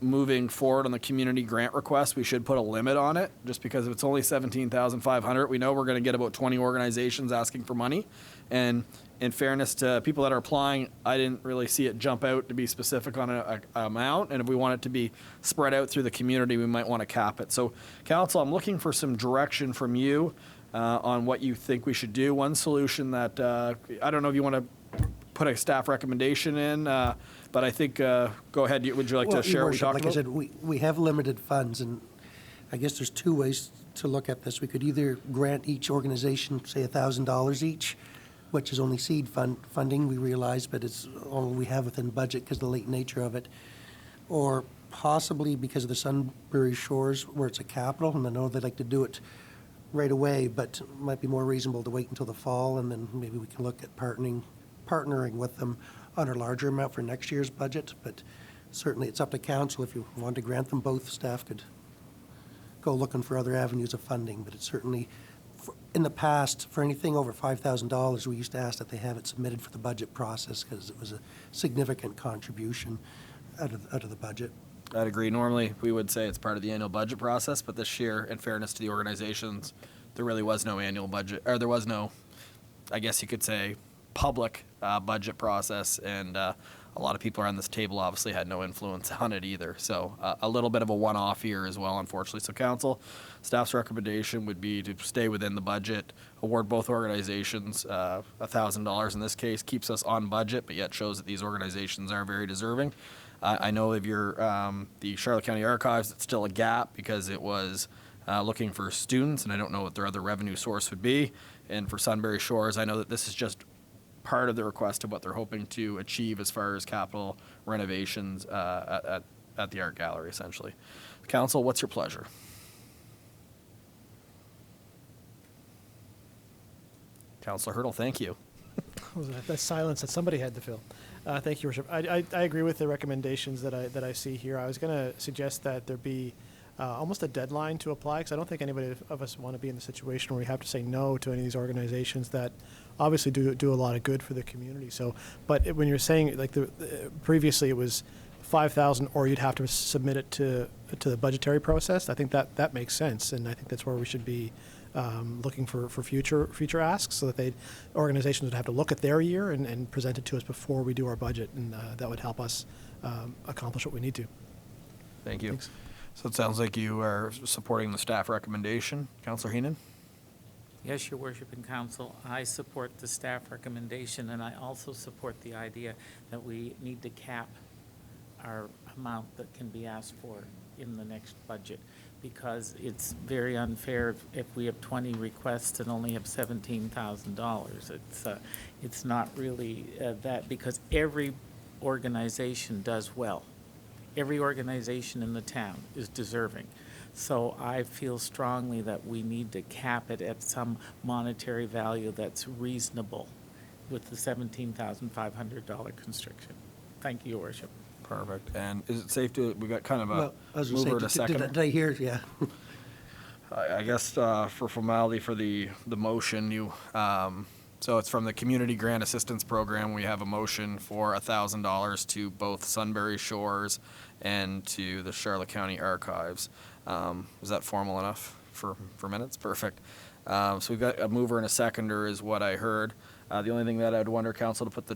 moving forward on the community grant request, we should put a limit on it, just because if it's only $17,500, we know we're going to get about 20 organizations asking for money. And in fairness to people that are applying, I didn't really see it jump out to be specific on an amount. And if we want it to be spread out through the community, we might want to cap it. So, Council, I'm looking for some direction from you on what you think we should do. One solution that, I don't know if you want to put a staff recommendation in, but I think, go ahead, would you like to share what we talked like about? I said, we have limited funds, and I guess there's two ways to look at this. We could either grant each organization, say, $1,000 each, which is only seed funding, we realize, but it's all we have within budget because of the late nature of it. Or possibly because of the Sunbury Shores, where it's a capital, and I know they'd like to do it right away, but it might be more reasonable to wait until the fall, and then maybe we can look at partnering with them on a larger amount for next year's budget. But certainly it's up to council. If you want to grant them both, staff could go looking for other avenues of funding. But it's certainly, in the past, for anything over $5,000, we used to ask that they have it submitted for the budget process because it was a significant contribution out of the budget. I'd agree. Normally, we would say it's part of the annual budget process, but this year, in fairness to the organizations, there really was no annual budget, or there was no, I guess you could say, public budget process, and a lot of people around this table obviously had no influence on it either. So a little bit of a one-off here as well, unfortunately. So council, staff's recommendation would be to stay within the budget, award both organizations $1,000 in this case, keeps us on budget, but yet shows that these organizations are very deserving. I know if you're the Charlotte County Archives, it's still a gap because it was looking for students, and I don't know what their other revenue source would be. And for Sunbury Shores, I know that this is just part of the request of what they're hoping to achieve as far as capital renovations at the art gallery, essentially. Council, what's your pleasure? Councilor Hurdle, thank you. That silence that somebody had to fill. Thank you, Worship. I agree with the recommendations that I see here. I was going to suggest that there be almost a deadline to apply, because I don't think anybody of us want to be in the situation where we have to say no to any of these organizations that obviously do a lot of good for the community. So, but when you're saying, like, previously it was 5,000, or you'd have to submit it to the budgetary process, I think that makes sense, and I think that's where we should be looking for future asks, so that organizations would have to look at their year and present it to us before we do our budget, and that would help us accomplish what we need to. Thank you. Thanks. So it sounds like you are supporting the staff recommendation. Councilor Heenan? Yes, Your Worship and Council, I support the staff recommendation, and I also support the idea that we need to cap our amount that can be asked for in the next budget, because it's very unfair if we have 20 requests and only have $17,000. It's not really that, because every organization does well. Every organization in the town is deserving. So I feel strongly that we need to cap it at some monetary value that's reasonable with the $17,500 constriction. Thank you, Your Worship. Perfect. And is it safe to, we got kind of a Well, I was mover going and a to say, seconder? did I hear? Yeah. I guess for formality for the motion, so it's from the Community Grant Assistance Program. We have a motion for $1,000 to both Sunbury Shores and to the Charlotte County Archives. Is that formal enough for minutes? Perfect. So we've got a mover and a seconder is what I heard. The only thing that I'd wonder, Council, to put the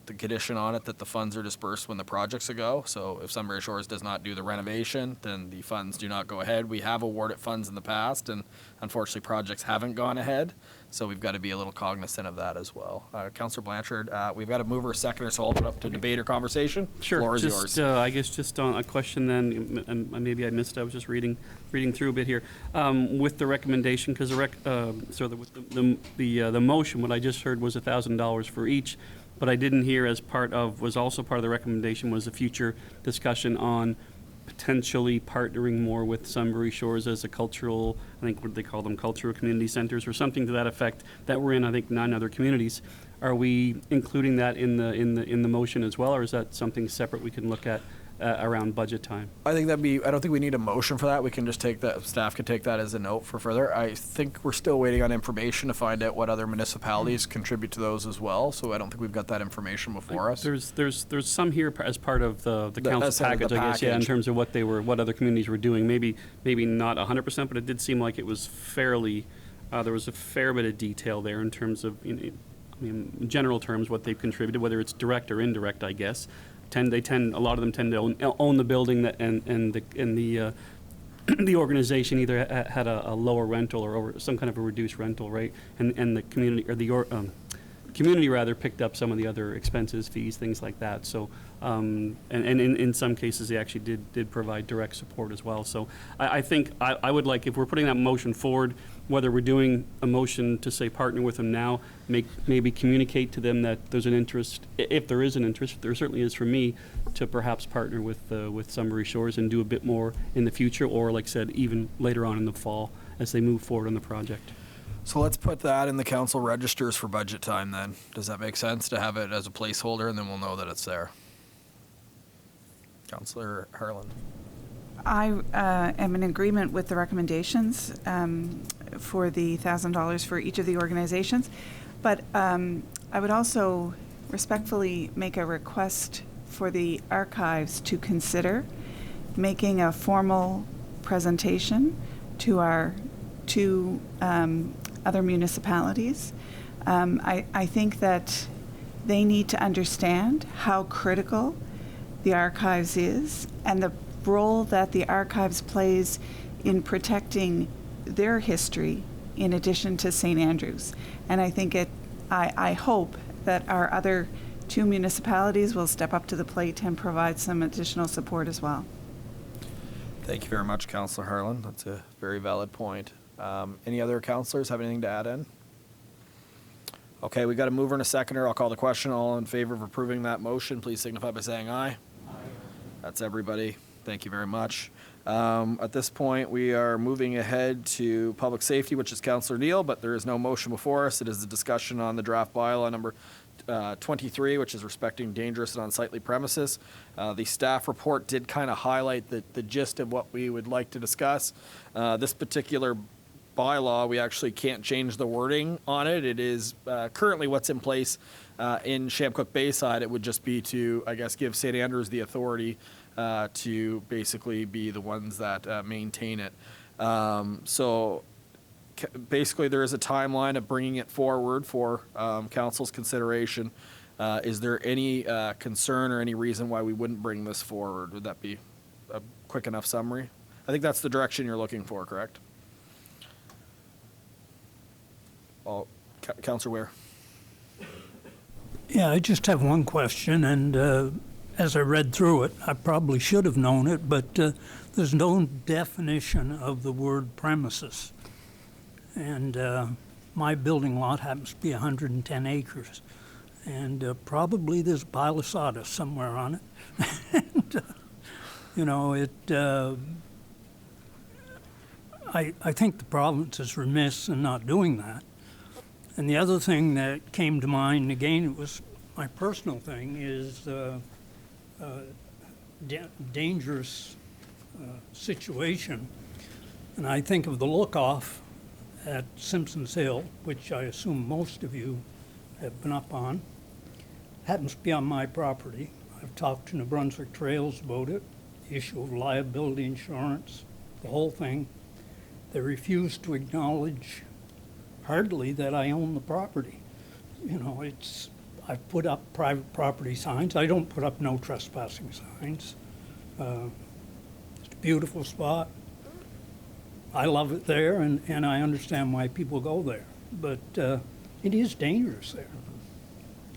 condition on it that the funds are dispersed when the project's a go. So if Sunbury Shores does not do the renovation, then the funds do not go ahead. We have awarded funds in the past, and unfortunately projects haven't gone ahead. So we've got to be a little cognizant of that as well. Councillor Blanchard, we've got a mover, a seconder, so I'll open it up to debate or conversation. Sure. Floor is just, yours. I guess just on a question then, and maybe I missed, I was just reading through a bit here. With the recommendation, because the motion, what I just heard was $1,000 for each. But I didn't hear was also part of the recommendation was a future discussion on potentially partnering more with Sunbury Shores as a cultural, I think what they call them, cultural community centers or something to that effect, that we're in, I think, 9 other communities. Are we including that in the motion as well, or is that something separate we can look at around budget time? I think I don't think we need a motion for that. We can just take that, staff could take that as a note for further. I think we're still waiting on information to find out what other municipalities contribute to those as well, so I don't think we've got that information before us. There's some here as part of the council as part of the package, I guess, yeah, in package. terms of what other communities were doing. Maybe not 100%, but it did seem like it was fairly, there was a fair bit of detail there in terms of, I mean, in general terms, what they've contributed, whether it's direct or indirect, I guess. A lot of them tend to own the building the the organization either had a lower rental or some kind of a reduced rental, right? And the community or community rather picked up some of the other expenses, fees, things like that. So and in some cases they actually did provide direct support as well. So I think I would like, if we're putting that motion forward, whether we're doing a motion to say partner with them now, maybe communicate to them that there's an interest, if there is an interest, there certainly is for me, to perhaps partner with Sunbury Shores and do a bit more in the future, or like I said, even later on in the fall as they move forward on the project. So let's put that in the council registers for budget time then. Does that make sense to have it as a placeholder, and then we'll know that it's there? Councillor Harlan. I am in agreement with the recommendations for the $1,000 for each of the organizations, but I would also respectfully make a request for the archives to consider making a formal presentation to our two other municipalities. I think that they need to understand how critical the archives is and the role that the archives plays in protecting their history in addition to St. Andrews. And I think I hope that our other two municipalities will step up to the plate and provide some additional support as well. Thank you very much, Councillor Harlan. That's a very valid point. Any other councillors have anything to add in? Okay, we got a mover and a seconder. I'll call the question. All in favor of approving that motion, please signify by saying aye. Aye. That's everybody. Thank you very much. At this point, we are moving ahead to public safety, which is Councillor Neal, but there is no motion before us. It is a discussion on the draft bylaw number 23, which is respecting dangerous and unsightly premises. The staff report did kind of highlight the gist of what we would like to discuss. This particular bylaw, we actually can't change the wording on it. It is currently what's in place in Shamcook Bayside. It would just be to, I guess, give St. Andrews the authority to basically be the ones that maintain it. So basically there is a timeline of bringing it forward for council's consideration. Is there any concern or any reason why we wouldn't bring this forward? Would that be a quick enough summary? I think that's the direction you're looking for, correct? Councillor Ware. Yeah, I just have one question, and as I read through it, I probably should have known it, but there's no definition of the word premises. And my building lot happens to be 110 acres, and probably there's a pile of sawdust somewhere on it. And, you know, I think the province is remiss in not doing that. And the other thing that came to mind, again, it was my personal thing, is dangerous situation. And I think of the look-off at Simpson's Hill, which I assume most of you have been up on. Happens to be on my property. I've talked to New Brunswick Trails about it, the issue of liability insurance, the whole thing. They refuse to acknowledge hardly that I own the property. You know, I've put up private property signs. I don't put up no trespassing signs. It's a beautiful spot. I love it there, and I understand why people go there. But it is dangerous there.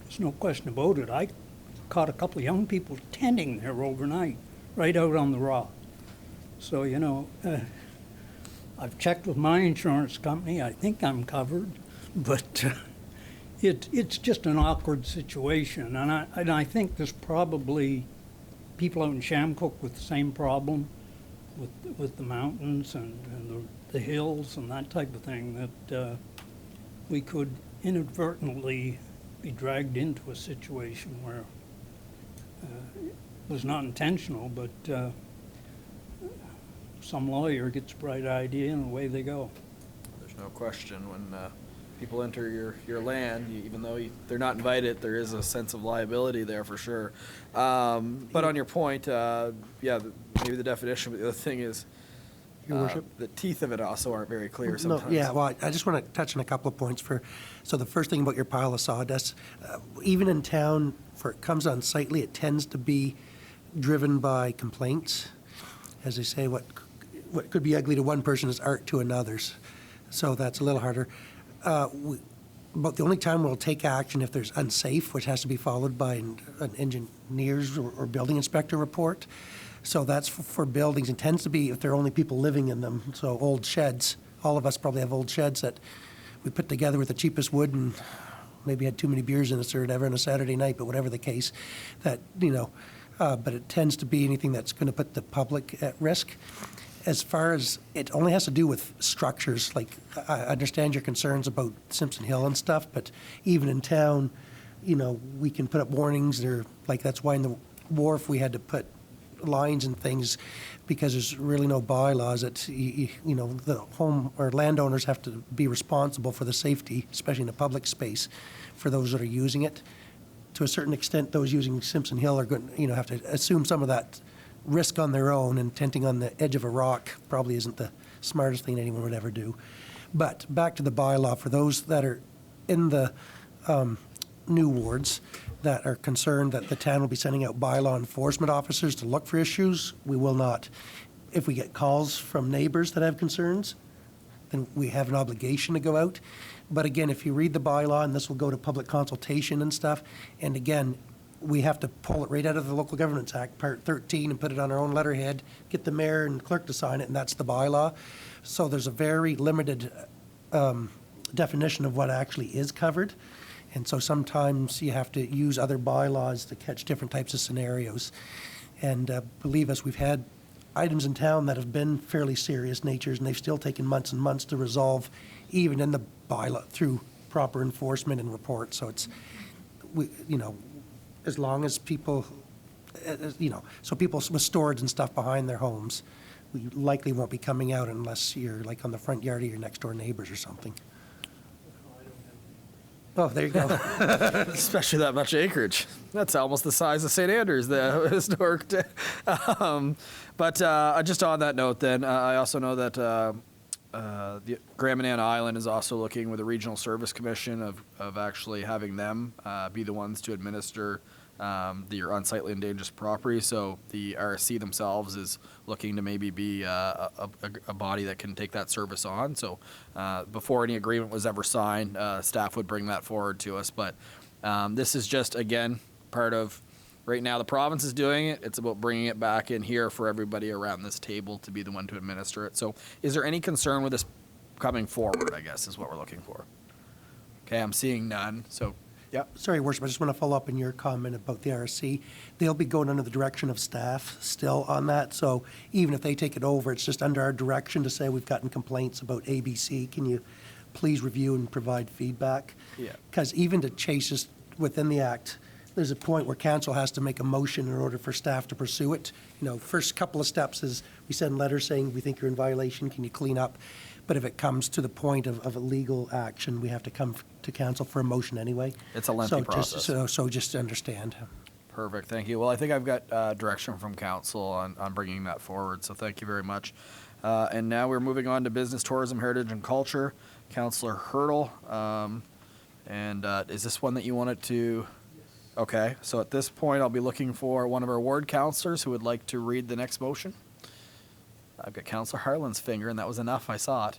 There's no question about it. I caught a couple of young people tenting there overnight, right out on the rock. So, you know, I've checked with my insurance company. I think I'm covered, but it's just an awkward situation. And I think there's probably people out in Shamcook with the same problem with the mountains and the hills and that type of thing, that we could inadvertently be dragged into a situation where it was not intentional, but some lawyer gets a bright idea and away they go. There's no question when people enter your land, even though they're not invited, there is a sense of liability there for sure. But on your point, maybe the definition, but the other thing is Your Worship? the teeth of it also aren't very clear No, sometimes. yeah, well, I just want to touch on a couple of points so the first thing about your pile of sawdust, even in town, for it comes unsightly, it tends to be driven by complaints. As they say, what could be ugly to one person is art to another's. So that's a little harder. But the only time we'll take action if there's unsafe, which has to be followed by an engineer's or building inspector report. So that's for buildings. It tends to be if there are only people living in them. So old sheds. All of us probably have old sheds that we put together with the cheapest wood and maybe had too many beers in us or whatever on a Saturday night, but whatever the case, that, but it tends to be anything that's going to put the public at risk. As far as, it only has to do with structures, like, I understand your concerns about Simpson Hill and stuff, but even in town, we can put up warnings, like, that's why in the wharf we had to put lines and things, because there's really no bylaws that, the home or landowners have to be responsible for the safety, especially in a public space, for those that are using it. To a certain extent, those using Simpson Hill are going to, have to assume some of that risk on their own, and tenting on the edge of a rock probably isn't the smartest thing anyone would ever do. But back to the bylaw, for those that are in the new wards that are concerned that the town will be sending out bylaw enforcement officers to look for issues, we will not. If we get calls from neighbors that have concerns, then we have an obligation to go out. But again, if you read the bylaw, and this will go to public consultation and stuff, and again, we have to pull it right out of the Local Governance Act, Part 13, and put it on our own letterhead, get the mayor and clerk to sign it, and that's the bylaw. So there's a very limited definition of what actually is covered. And so sometimes you have to use other bylaws to catch different types of scenarios. And believe us, we've had items in town that have been fairly serious natures, and they've still taken months and months to resolve, even in the bylaw, through proper enforcement and report. So it's, as long as people, so people with storage and stuff behind their homes, we likely won't be coming out unless you're like on the front yard of your next door neighbors or something. Oh, there you go. Especially that much acreage. That's almost the size of St. Andrews, the historic. But just on that note, then, I also know that the Grand Banana Island is also looking with the Regional Service Commission of actually having them be the ones to administer your unsightly and dangerous property. So the RSC themselves is looking to maybe be a body that can take that service on. So before any agreement was ever signed, staff would bring that forward to us. But this is just, again, part of, right now the province is doing it. It's about bringing it back in here for everybody around this table to be the one to administer it. So is there any concern with this coming forward, I guess, is what we're looking for? Okay, I'm seeing none. So, yeah. Sorry, Worship, I just want to follow up on your comment about the RSC. They'll be going under the direction of staff still on that. So even if they take it over, it's just under our direction to say we've gotten complaints about ABC. Can you please review and provide feedback? Yeah. Because even to chase this within the Act, there's a point where council has to make a motion in order for staff to pursue it. First couple of steps is we send letters saying we think you're in violation, can you clean up? But if it comes to the point of a legal action, we have to come to council for a motion anyway. It's a lengthy process. So just to understand. Perfect, thank you. Well, I think I've got direction from council on bringing that forward, so thank you very much. And now we're moving on to business, tourism, heritage, and culture. Councillor Hurdle, and is this one that you wanted to? Okay, so at this point, I'll be looking for one of our ward councillors who would like to read the next motion. I've got Councillor Harlan's finger, and that was enough, I saw it.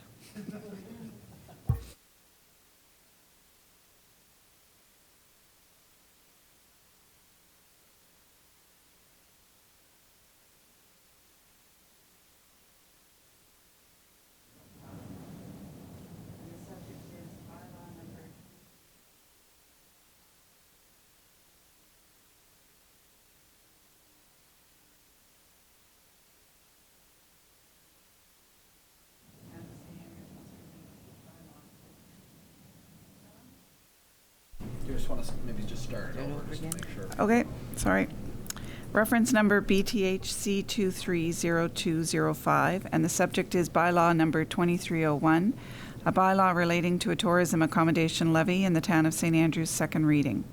just want to maybe just start it over just to make sure. Okay, sorry. Reference number BTHC 230205, and the subject is bylaw number 2301, a bylaw relating to a tourism accommodation levy in the town of St. Andrews, second reading.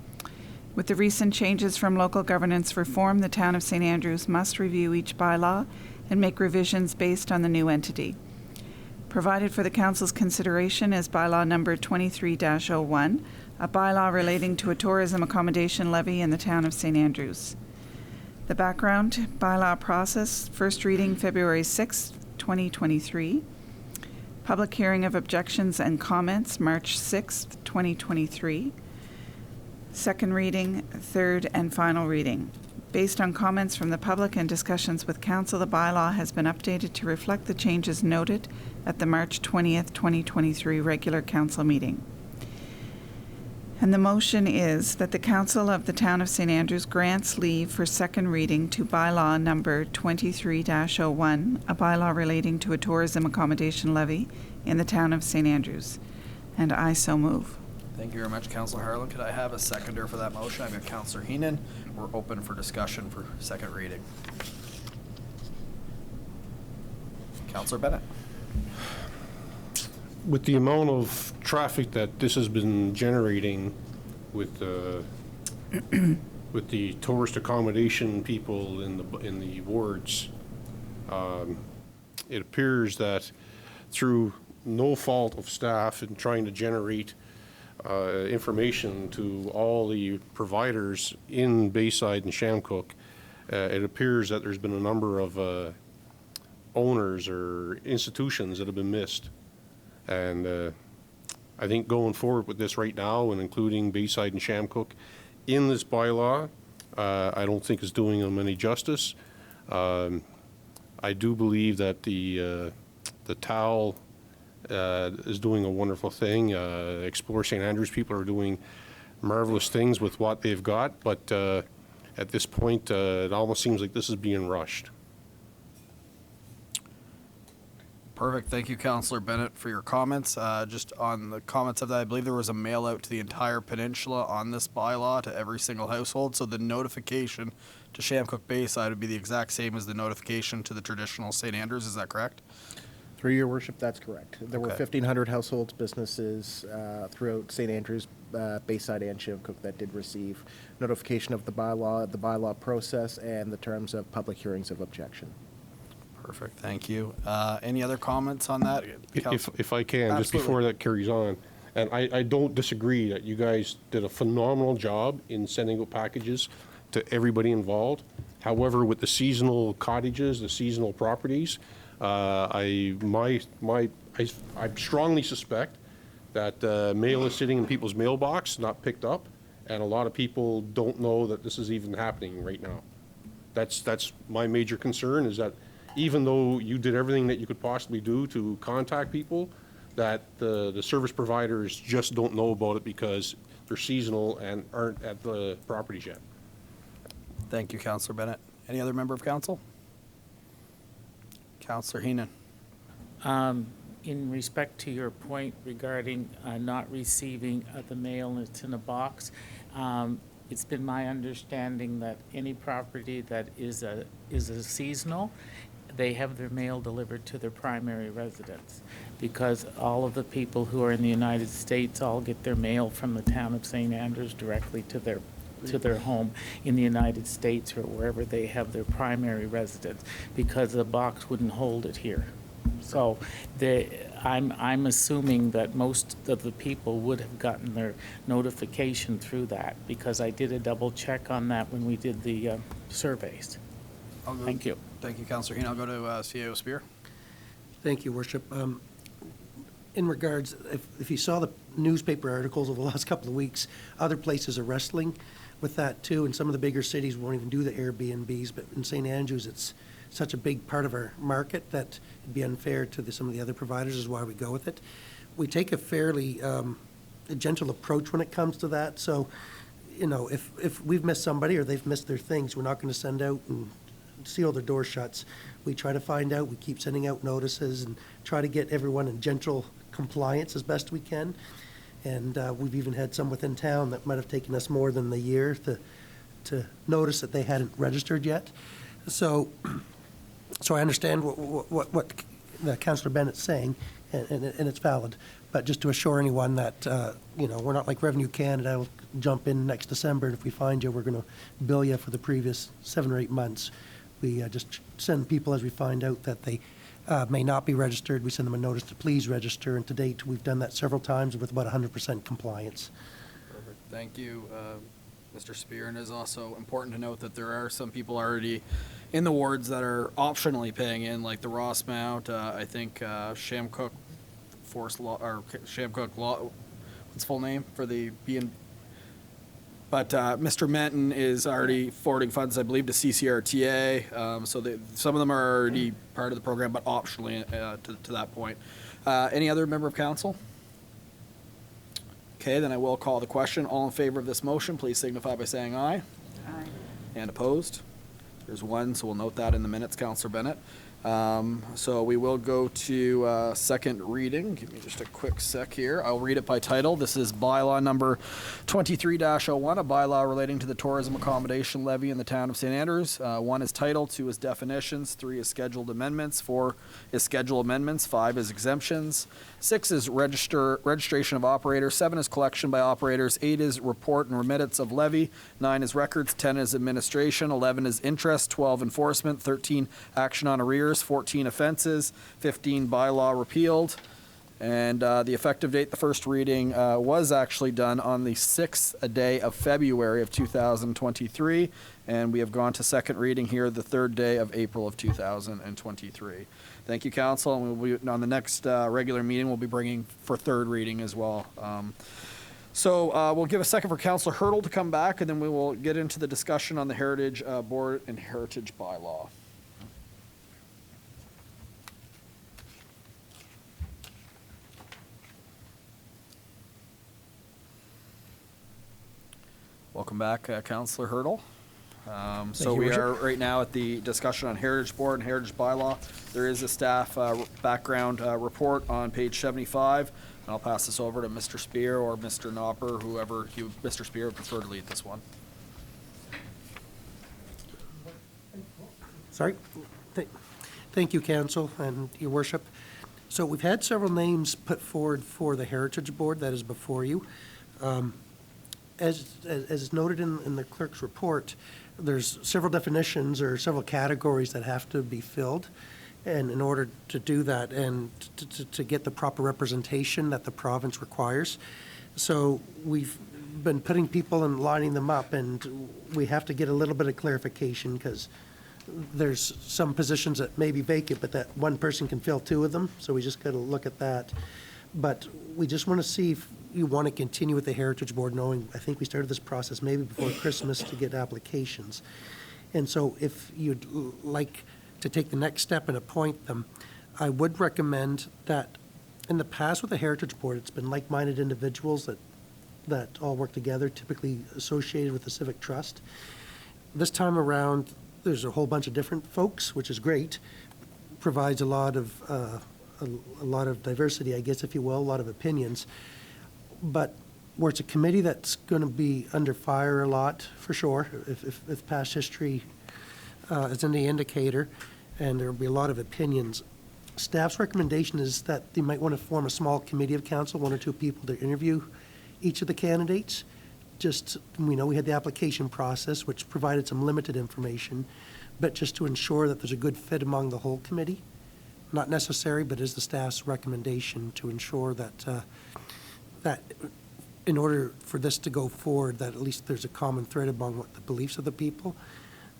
With the recent changes from local governance reform, the town of St. Andrews must review each bylaw and make revisions based on the new entity. Provided for the council's consideration is bylaw number 23-01, a bylaw relating to a tourism accommodation levy in the town of St. Andrews. The background: bylaw process, first reading February 6, 2023. Public hearing of objections and comments March 6, 2023. Second reading, third and final reading. Based on comments from the public and discussions with council, the bylaw has been updated to reflect the changes noted at the March 20th, 2023 regular council meeting. And the motion is that the Council of the Town of St. Andrews grants leave for second reading to bylaw number 23-01, a bylaw relating to a tourism accommodation levy in the Town of St. Andrews. And I so move. Thank you very much, Councillor Harlan. Could I have a seconder for that motion? I've got Councillor Heenan. We're open for discussion for second reading. Councillor Bennett. With the amount of traffic that this has been generating with with the tourist accommodation people in the wards, it appears that through no fault of staff in trying to generate information to all the providers in Bayside and Shamcook, it appears that there's been a number of owners or institutions that have been missed. And I think going forward with this right now and including Bayside and Shamcook in this bylaw, I don't think is doing them any justice. I do believe that the TAL is doing a wonderful thing. Explore St. Andrews people are doing marvelous things with what they've got, but at this point, it almost seems like this is being rushed. Perfect. Thank you, Councillor Bennett, for your comments. Just on the comments of that, I believe there was a mail out to the entire peninsula on this bylaw to every single household. So the notification to Shamcook Bayside would be the exact same as the notification to the traditional St. Andrews. Is that correct? Through your worship, that's correct. There were Okay. 1,500 households, businesses throughout St. Andrews, Bayside, and Shamcook that did receive notification of the bylaw process, and the terms of public hearings of objection. Perfect. Thank you. Any other comments on that? If I can, just Absolutely. before that carries on, and I don't disagree that you guys did a phenomenal job in sending out packages to everybody involved. However, with the seasonal cottages, the seasonal properties, I strongly suspect that mail is sitting in people's mailbox, not picked up, and a lot of people don't know that this is even happening right now. That's my major concern, is that even though you did everything that you could possibly do to contact people, that the service providers just don't know about it because they're seasonal and aren't at the properties yet. Thank you, Councillor Bennett. Any other member of council? Councillor Heenan. In respect to your point regarding not receiving the mail and it's in a box, it's been my understanding that any property that is a seasonal, they have their mail delivered to their primary residence, because all of the people who are in the United States all get their mail from the town of St. Andrews directly to their home in the United States or wherever they have their primary residence, because the box wouldn't hold it here. So I'm assuming that most of the people would have gotten their notification through that, because I did a double check on that when we did the surveys. Thank you. Thank you, Councillor Heenan. I'll go to CAO Spear. Thank you, Worship. In regards, if you saw the newspaper articles over the last couple of weeks, other places are wrestling with that too, and some of the bigger cities won't even do the Airbnbs, but in St. Andrews, it's such a big part of our market that it'd be unfair to some of the other providers, is why we go with it. We take a fairly a gentle approach when it comes to that, so, you know, if we've missed somebody or they've missed their things, we're not going to send out and seal their door shuts. We try to find out, we keep sending out notices and try to get everyone in gentle compliance as best we can. And we've even had some within town that might have taken us more than the year to notice that they hadn't registered yet. So I understand what Councillor Bennett's saying, and it's valid. But just to assure anyone that, we're not like Revenue Canada, will jump in next December, and if we find you, we're going to bill you for the previous 7 or 8 months. We just send people as we find out that they may not be registered. We send them a notice to please register, and to date, we've done that several times with about 100% compliance. Perfect. Thank you, Mr. Spear. And it is also important to note that there are some people already in the wards that are optionally paying in, like the Rossmount, I think Shamcook Forest Law, or Shamcook Law, what's full name for the B&. But Mr. Menton is already forwarding funds, I believe, to CCRTA. So some of them are already part of the program, but optionally to that point. Any other member of council? Okay, then I will call the question. All in favor of this motion, please signify by saying aye. Aye. And opposed? There's one, so we'll note that in the minutes, Councillor Bennett. So we will go to second reading. Give me just a quick sec here. I'll read it by title. This is bylaw number 23-01, a bylaw relating to the tourism accommodation levy in the town of St. Andrews. 1 is title, 2 is definitions, 3 is scheduled amendments, 4 is schedule amendments, 5 is exemptions, 6 is registration of operators, 7 is collection by operators, 8 is report and remittance of levy, 9 is records, 10 is administration, 11 is interest, 12 enforcement, 13 action on arrears, 14 offenses, 15 bylaw repealed, and the effective date, the first reading was actually done on the 6th day of February of 2023, and we have gone to second reading here the 3rd day of April of 2023. Thank you, Council, and we'll be, on the next regular meeting, we'll be bringing for third reading as well. So we'll give a second for Councillor Hurdle to come back, and then we will get into the discussion on the Heritage Board and Heritage Bylaw. Welcome back, Councillor Hurdle. So we are right now at the discussion on Heritage Board and Heritage Bylaw. There is a staff background report on page 75, and I'll pass this over to Mr. Spear or Mr. Knopper, whoever you, Mr. Spear, would prefer to lead this one. Sorry. Thank you, Council and Your Worship. So we've had several names put forward for the Heritage Board that is before you. As noted in the clerk's report, there's several definitions or several categories that have to be filled. And in order to do that and to get the proper representation that the province requires. So we've been putting people and lining them up, and we have to get a little bit of clarification because there's some positions that may be vacant, but that one person can fill 2 of them. So we just got to look at that. But we just want to see if you want to continue with the Heritage Board, knowing I think we started this process maybe before Christmas to get applications. And so if you'd like to take the next step and appoint them, I would recommend that in the past with the Heritage Board, it's been like-minded individuals that all work together, typically associated with the Civic Trust. This time around, there's a whole bunch of different folks, which is great, provides a lot of diversity, I guess, if you will, a lot of opinions. But where it's a committee that's going to be under fire a lot, for sure, if past history is any indicator, and there will be a lot of opinions. Staff's recommendation is that you might want to form a small committee of council, 1 or 2 people to interview each of the candidates. Just, we know we had the application process, which provided some limited information, but just to ensure that there's a good fit among the whole committee. Not necessary, but is the staff's recommendation to ensure that that in order for this to go forward, that at least there's a common thread among what the beliefs of the people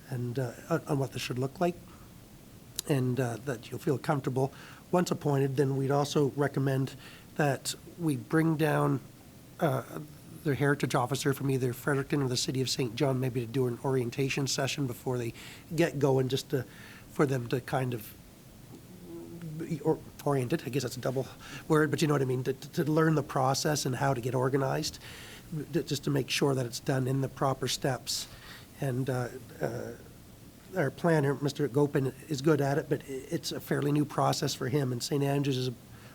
and on what this should look like, and that you'll feel comfortable. Once appointed, then we'd also recommend that we bring down their heritage officer from either Fredericton or the City of St. John, maybe to do an orientation session before they get going, just for them to kind of oriented, I guess that's a double word, but you know what I mean, to learn the process and how to get organized, just to make sure that it's done in the proper steps. And our planner, Mr. Gopin, is good at it, but it's a fairly new process for him, and St. Andrews is,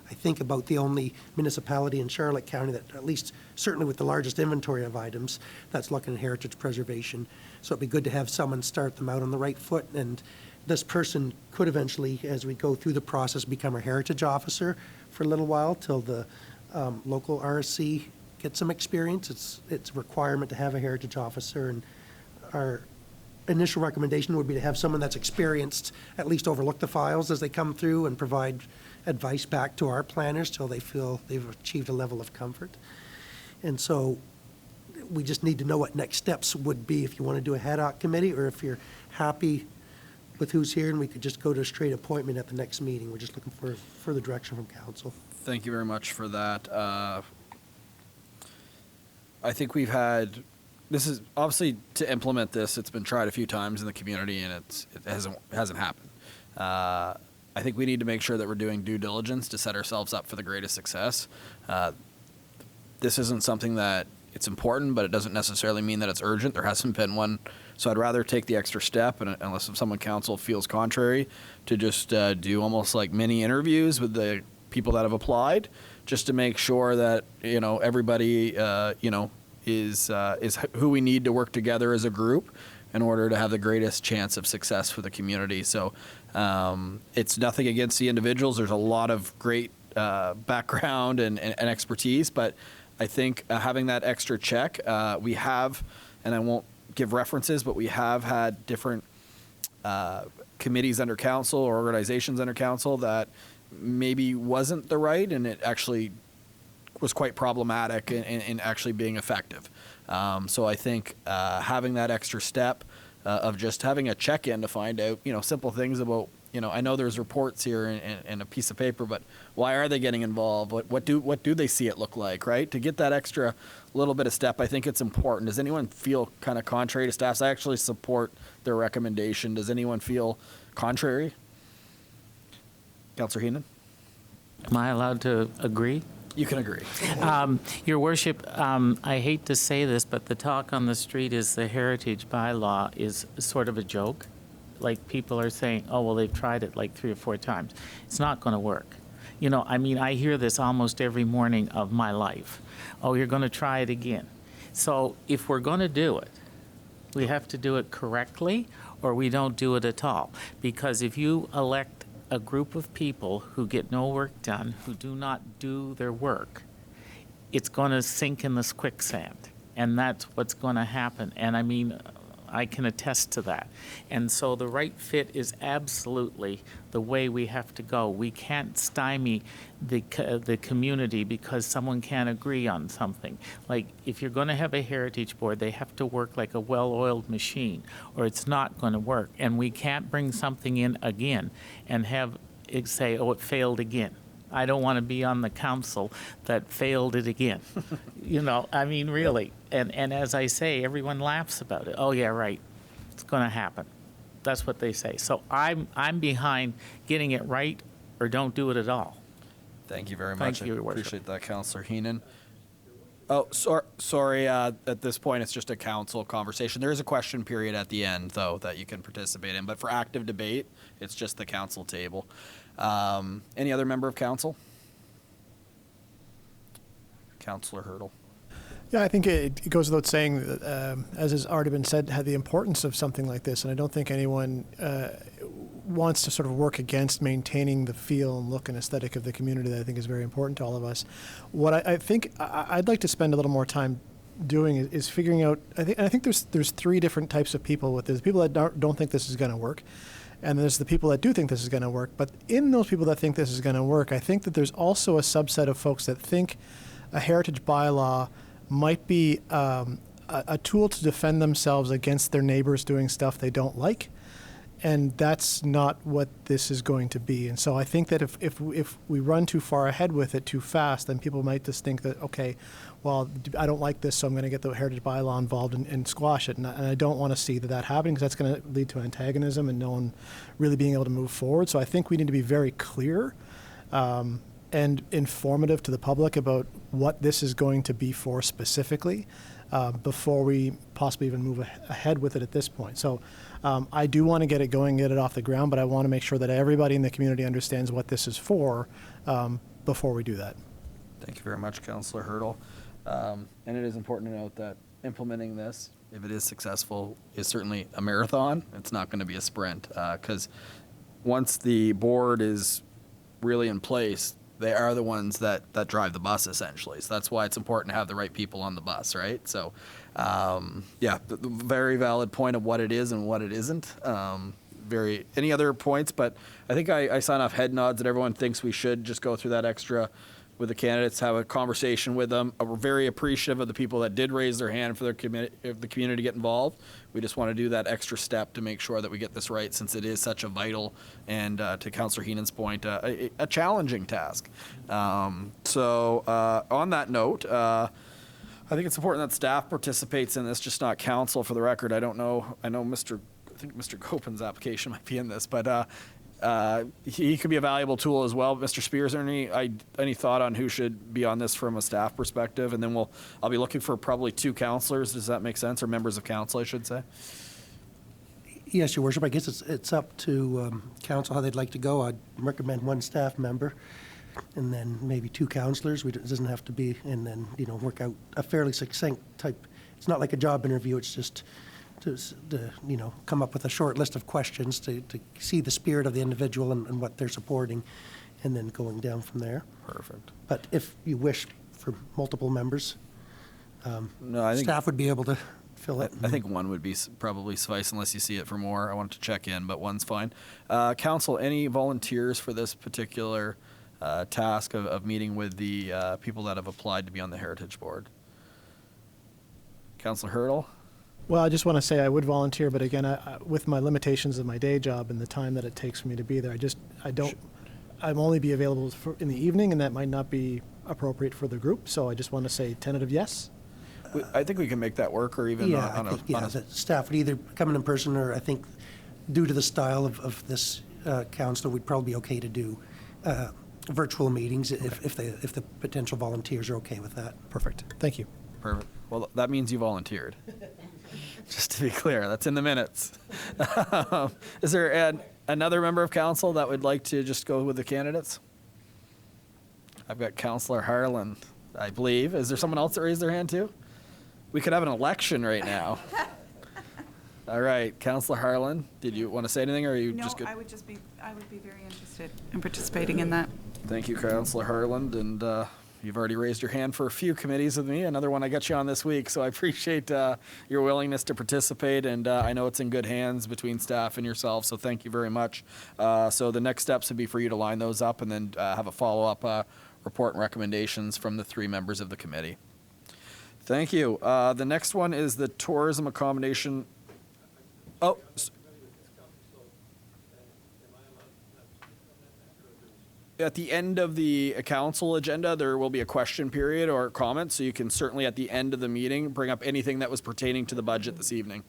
I think about the only municipality in Charlotte County that, at least certainly with the largest inventory of items, that's looking at heritage preservation. So it'd be good to have someone start them out on the right foot, and this person could eventually, as we go through the process, become a heritage officer for a little while till the local RSC gets some experience. It's a requirement to have a heritage officer, and our initial recommendation would be to have someone that's experienced at least overlook the files as they come through and provide advice back to our planners till they feel they've achieved a level of comfort. And so we just need to know what next steps would be if you want to do a ad hoc committee, or if you're happy with who's here and we could just go to a straight appointment at the next meeting. We're just looking for further direction from council. Thank you very much for that. I think we've had, this is obviously to implement this, it's been tried a few times in the community and it hasn't happened. I think we need to make sure that we're doing due diligence to set ourselves up for the greatest success. This isn't something that it's important, but it doesn't necessarily mean that it's urgent. There hasn't been one. So I'd rather take the extra step, and unless someone council feels contrary, to just do almost like mini interviews with the people that have applied, just to make sure that, you know, everybody, you know, is who we need to work together as a group in order to have the greatest chance of success for the community. So it's nothing against the individuals. There's a lot of great background and expertise, but I think having that extra check, we have, and I won't give references, but we have had different committees under council or organizations under council that maybe wasn't the right, and it actually was quite problematic in actually being effective. So I think having that extra step of just having a check-in to find out, you know, simple things about, you know, I know there's reports here in a piece of paper, but why are they getting involved? What do they see it look like, right? To get that extra little bit of step, I think it's important. Does anyone feel kind of contrary to staff's? I actually support their recommendation. Does anyone feel contrary? Councillor Heenan? Am I allowed to agree? You can agree. Your Worship, I hate to say this, but the talk on the street is the heritage bylaw is sort of a joke. Like, people are saying, oh, well, they've tried it like 3 or 4 times. It's not going to work. You know, I mean, I hear this almost every morning of my life. Oh, you're going to try it again. So if we're going to do it, we have to do it correctly, or we don't do it at all. Because if you elect a group of people who get no work done, who do not do their work, it's going to sink in this quicksand. And that's what's going to happen. And I mean, I can attest to that. And so the right fit is absolutely the way we have to go. We can't stymie the community because someone can't agree on something. Like, if you're going to have a heritage board, they have to work like a well-oiled machine, or it's not going to work. And we can't bring something in again and have it say, oh, it failed again. I don't want to be on the council that failed it again. You know, I mean, really. And as I say, everyone laughs about it. Oh, yeah, right. It's going to happen. That's what they say. So I'm behind getting it right, or don't do it at all. Thank you very much. Thank you, Your I Worship. appreciate that, Councillor Heenan. Oh, sorry. At this point, it's just a council conversation. There is a question period at the end, though, that you can participate in. But for active debate, it's just the council table. Any other member of council? Councillor Hurdle. Yeah, I think it goes without saying that, as has already been said, the importance of something like this, and I don't think anyone wants to sort of work against maintaining the feel and look and aesthetic of the community that I think is very important to all of us. What I think I'd like to spend a little more time doing is figuring out. I think there's 3 different types of people with this: people that don't think this is going to work, and there's the people that do think this is going to work. But in those people that think this is going to work, I think that there's also a subset of folks that think a heritage bylaw might be a tool to defend themselves against their neighbors doing stuff they don't like. And that's not what this is going to be. And so I think that if we run too far ahead with it too fast, then people might just think that, okay, well, I don't like this, so I'm going to get the heritage bylaw involved and squash it. And I don't want to see that happening, because that's going to lead to antagonism and no one really being able to move forward. So I think we need to be very clear and informative to the public about what this is going to be for specifically before we possibly even move ahead with it at this point. So I do want to get it going, get it off the ground, but I want to make sure that everybody in the community understands what this is for before we do that. Thank you very much, Councillor Hurdle. And it is important to note that implementing this, if it is successful, is certainly a marathon. It's not going to be a sprint, because once the board is really in place, they are the ones that drive the bus, essentially. So that's why it's important to have the right people on the bus, right? So, yeah, the very valid point of what it is and what it isn't. Any other points? But I think I sign off head nods that everyone thinks we should just go through that extra with the candidates, have a conversation with them. We're very appreciative of the people that did raise their hand for the community to get involved. We just want to do that extra step to make sure that we get this right, since it is such a vital and, to Councillor Heenan's point, a challenging task. So on that note, I think it's important that staff participates in this, just not council. For the record, I know I think Mr. Gopin's application might be in this, but he could be a valuable tool as well. Mr. Spears, any thought on who should be on this from a staff perspective? And then I'll be looking for probably 2 councillors. Does that make sense? Or members of council, I should say. Yes, Your Worship. I guess it's up to council how they'd like to go. I'd recommend 1 staff member, and then maybe 2 councillors. It doesn't have to be, and then work out a fairly succinct type. It's not like a job interview. It's just to come up with a short list of questions to see the spirit of the individual and what they're supporting, and then going down from there. Perfect. But if you wish for multiple members, No, I think staff would be able to fill it. I think 1 would be probably suffice unless you see it for more. I wanted to check in, but 1's fine. Council, any volunteers for this particular task of meeting with the people that have applied to be on the Heritage Board? Councillor Hurdle? Well, I just want to say I would volunteer, but again, with my limitations of my day job and the time that it takes for me to be there, I'm only be available in the evening, and that might not be appropriate for the group. So I just want to say tentative yes. I think we can make that work, or even the staff would either come in person, or I think due to the style of this council, we'd probably be okay to do virtual meetings if the potential volunteers are okay with that. Perfect. Thank you. Perfect. Well, that means you volunteered. Just to be clear, that's in the minutes. Is there another member of council that would like to just go with the candidates? I've got Councillor Harlan, I believe. Is there someone else that raised their hand too? We could have an election right now. All right, Councillor Harlan, did you want to say anything, or are you just good? No, I would be very interested in participating in that. Thank you, Councillor Harlan, and you've already raised your hand for a few committees with me. Another one I got you on this week, so I appreciate your willingness to participate, and I know it's in good hands between staff and yourself, so thank you very much. So the next steps would be for you to line those up and then have a follow-up report and recommendations from the 3 members of the committee. Thank you. The next one is the tourism accommodation. Oh. At the end of the council agenda, there will be a question period or comment, so you can certainly at the end of the meeting bring up anything that was pertaining to the budget this evening.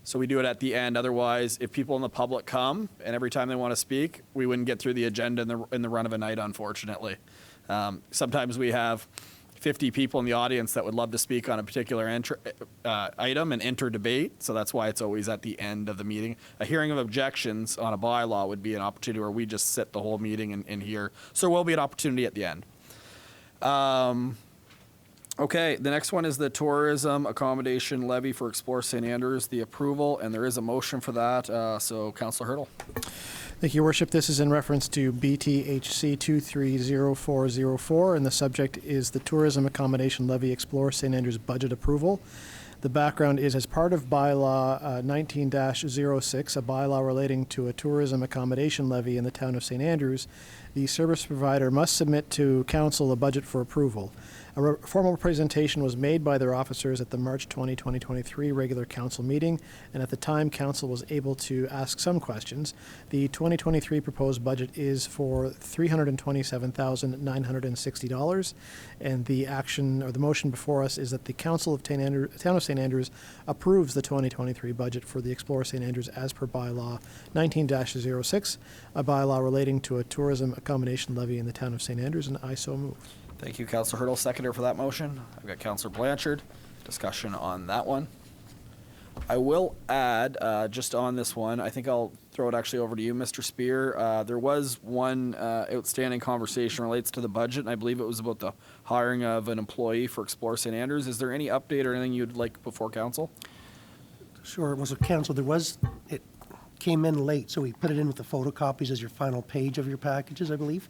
So we do it at the end. Otherwise, if people in the public come and every time they want to speak, we wouldn't get through the agenda in the run of a night, unfortunately. Sometimes we have 50 people in the audience that would love to speak on a particular item and enter debate, so that's why it's always at the end of the meeting. A hearing of objections on a bylaw would be an opportunity where we just sit the whole meeting and hear. So there will be an opportunity at the end. Okay, the next one is the tourism accommodation levy for Explore St. Andrews, the approval, and there is a motion for that. So Councillor Hurdle. Thank you, Your Worship. This is in reference to BTHC 230404, and the subject is the Tourism Accommodation Levy Explore St. Andrews budget approval. The background is as part of bylaw 19-06, a bylaw relating to a tourism accommodation levy in the town of St. Andrews, the service provider must submit to council a budget for approval. A formal presentation was made by their officers at the March 20, 2023 regular council meeting, and at the time, council was able to ask some questions. The 2023 proposed budget is for $327,960, and the action or the motion before us is that the council of town of St. Andrews approves the 2023 budget for the Explore St. Andrews as per bylaw 19-06, a bylaw relating to a tourism accommodation levy in the town of St. Andrews, and I so move. Thank you, Councillor Hurdle. Seconder for that motion. I've got Councillor Blanchard. Discussion on that one. I will add, just on this one, I think I'll throw it actually over to you, Mr. Spear. There was one outstanding conversation relates to the budget, and I believe it was about the hiring of an employee for Explore St. Andrews. Is there any update or anything you'd like before council? Sure, it was a council. It came in late, so we put it in with the photocopies as your final page of your packages, I believe,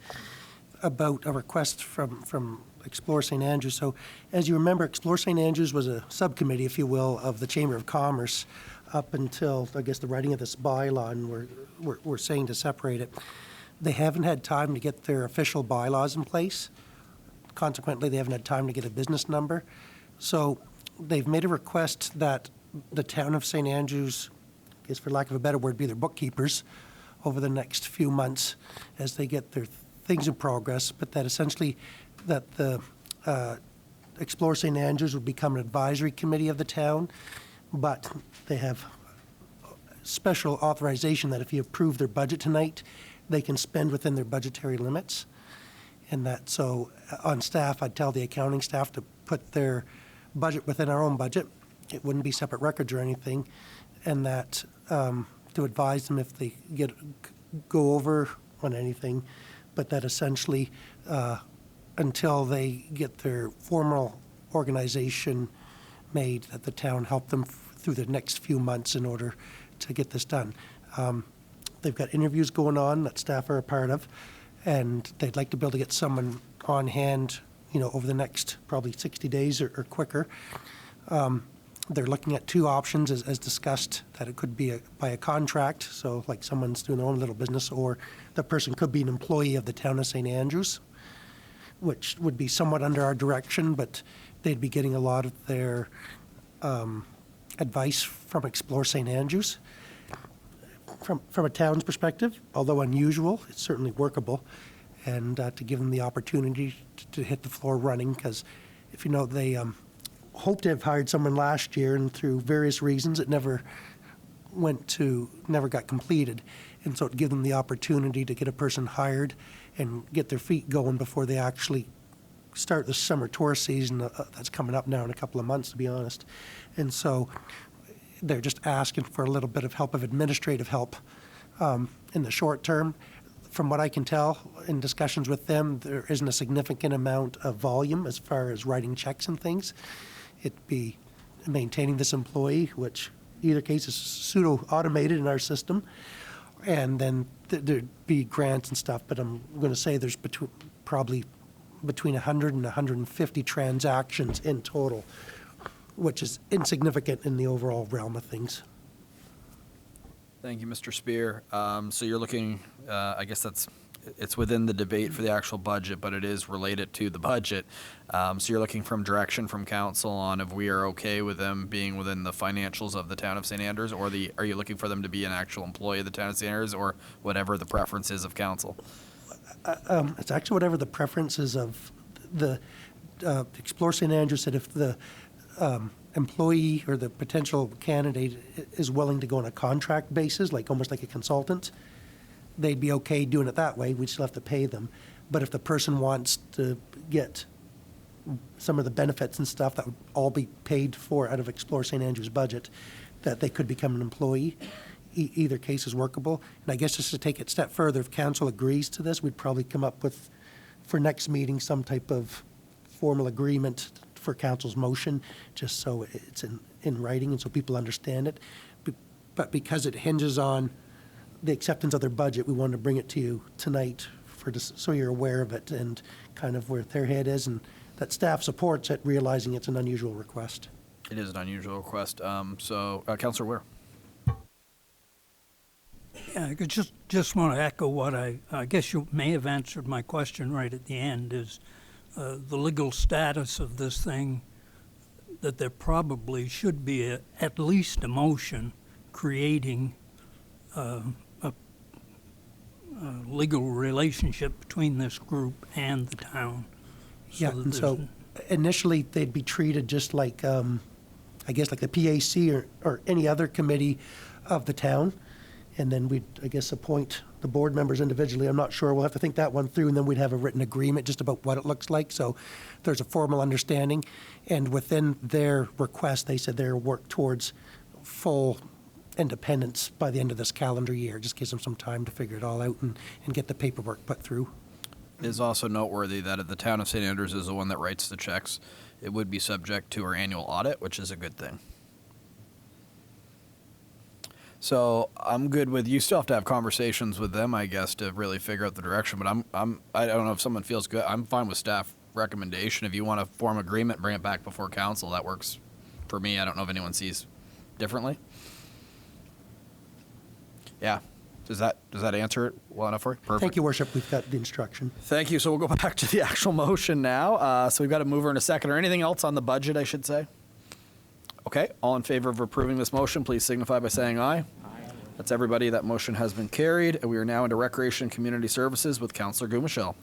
about a request from Explore St. Andrews. So as you remember, Explore St. Andrews was a subcommittee, if you will, of the Chamber of Commerce up until, I guess, the writing of this bylaw, and we're saying to separate it. They haven't had time to get their official bylaws in place. Consequently, they haven't had time to get a business number. So they've made a request that the town of St. Andrews, I guess for lack of a better word, be their bookkeepers over the next few months as they get their things in progress, but that essentially that the Explore St. Andrews would become an advisory committee of the town, but they have special authorization that if you approve their budget tonight, they can spend within their budgetary limits. And that, so on staff, I'd tell the accounting staff to put their budget within our own budget. It wouldn't be separate records or anything, and that to advise them if they go over on anything, but that essentially until they get their formal organization made, that the town help them through the next few months in order to get this done. They've got interviews going on that staff are a part of, and they'd like to be able to get someone on hand, over the next probably 60 days or quicker. They're looking at two options as discussed, that it could be by a contract, so like someone's doing their own little business, or the person could be an employee of the town of St. Andrews, which would be somewhat under our direction, but they'd be getting a lot of their advice from Explore St. Andrews. From a town's perspective, although unusual, it's certainly workable, and to give them the opportunity to hit the floor running, because if you know, they hoped to have hired someone last year, and through various reasons, it never got completed. And so it give them the opportunity to get a person hired and get their feet going before they actually start the summer tourist season that's coming up now in a couple of months, to be honest. And so they're just asking for a little bit of help, of administrative help in the short term. From what I can tell in discussions with them, there isn't a significant amount of volume as far as writing checks and things. It'd be maintaining this employee, which either case is pseudo-automated in our system, and then there'd be grants and stuff, but I'm going to say there's probably between 100 and 150 transactions in total, which is insignificant in the overall realm of things. Thank you, Mr. Spear. So you're looking, I guess it's within the debate for the actual budget, but it is related to the budget. So you're looking from direction from council on if we are okay with them being within the financials of the town of St. Andrews, or are you looking for them to be an actual employee of the town of St. Andrews, or whatever the preference is of council? It's actually whatever the preferences of the Explore St. Andrews said if the employee or the potential candidate is willing to go on a contract basis, like almost like a consultant, they'd be okay doing it that way. We'd still have to pay them. But if the person wants to get some of the benefits and stuff, that would all be paid for out of Explore St. Andrews' budget, that they could become an employee. Either case is workable. And I guess just to take it a step further, if council agrees to this, we'd probably come up with, for next meeting, some type of formal agreement for council's motion, just so it's in writing and so people understand it. But because it hinges on the acceptance of their budget, we wanted to bring it to you tonight so you're aware of it and kind of where their head is, and that staff supports it, realizing it's an unusual request. It is an unusual request. Councillor Ware. Yeah, I could just want to echo what I guess you may have answered my question right at the end, is the legal status of this thing, that there probably should be at least a motion creating a legal relationship between this group and the town. Yeah, and so initially they'd be treated just like, I guess, like the PAC or any other committee of the town. And then we'd, I guess, appoint the board members individually. I'm not sure. We'll have to think that one through, and then we'd have a written agreement just about what it looks like. So there's a formal understanding. And within their request, they said they'll work towards full independence by the end of this calendar year. Just gives them some time to figure it all out and get the paperwork put through. It is also noteworthy that the town of St. Andrews is the one that writes the checks. It would be subject to our annual audit, which is a good thing. So I'm good with, you still have to have conversations with them, I guess, to really figure out the direction, but I don't know if someone feels good. I'm fine with staff recommendation. If you want to form agreement, bring it back before council, that works for me. I don't know if anyone sees differently. Yeah. Does that answer it well enough for you? Perfect. Thank you, Worship. We've got the instruction. Thank you. So we'll go back to the actual motion now. So we've got a mover and a second, or anything else on the budget, I should say. Okay. All in favor of approving this motion, please signify by saying aye. Aye. That's everybody. That motion has been carried. And we are now into Recreation and Community Services with Councillor Gumashell.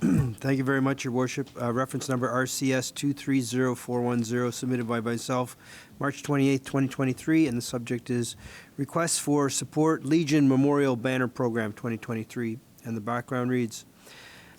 Thank you very much, Your Worship. Reference number RCS 230410, submitted by myself, March 28th, 2023, and the subject is Request for Support Legion Memorial Banner Program 2023, and the background reads,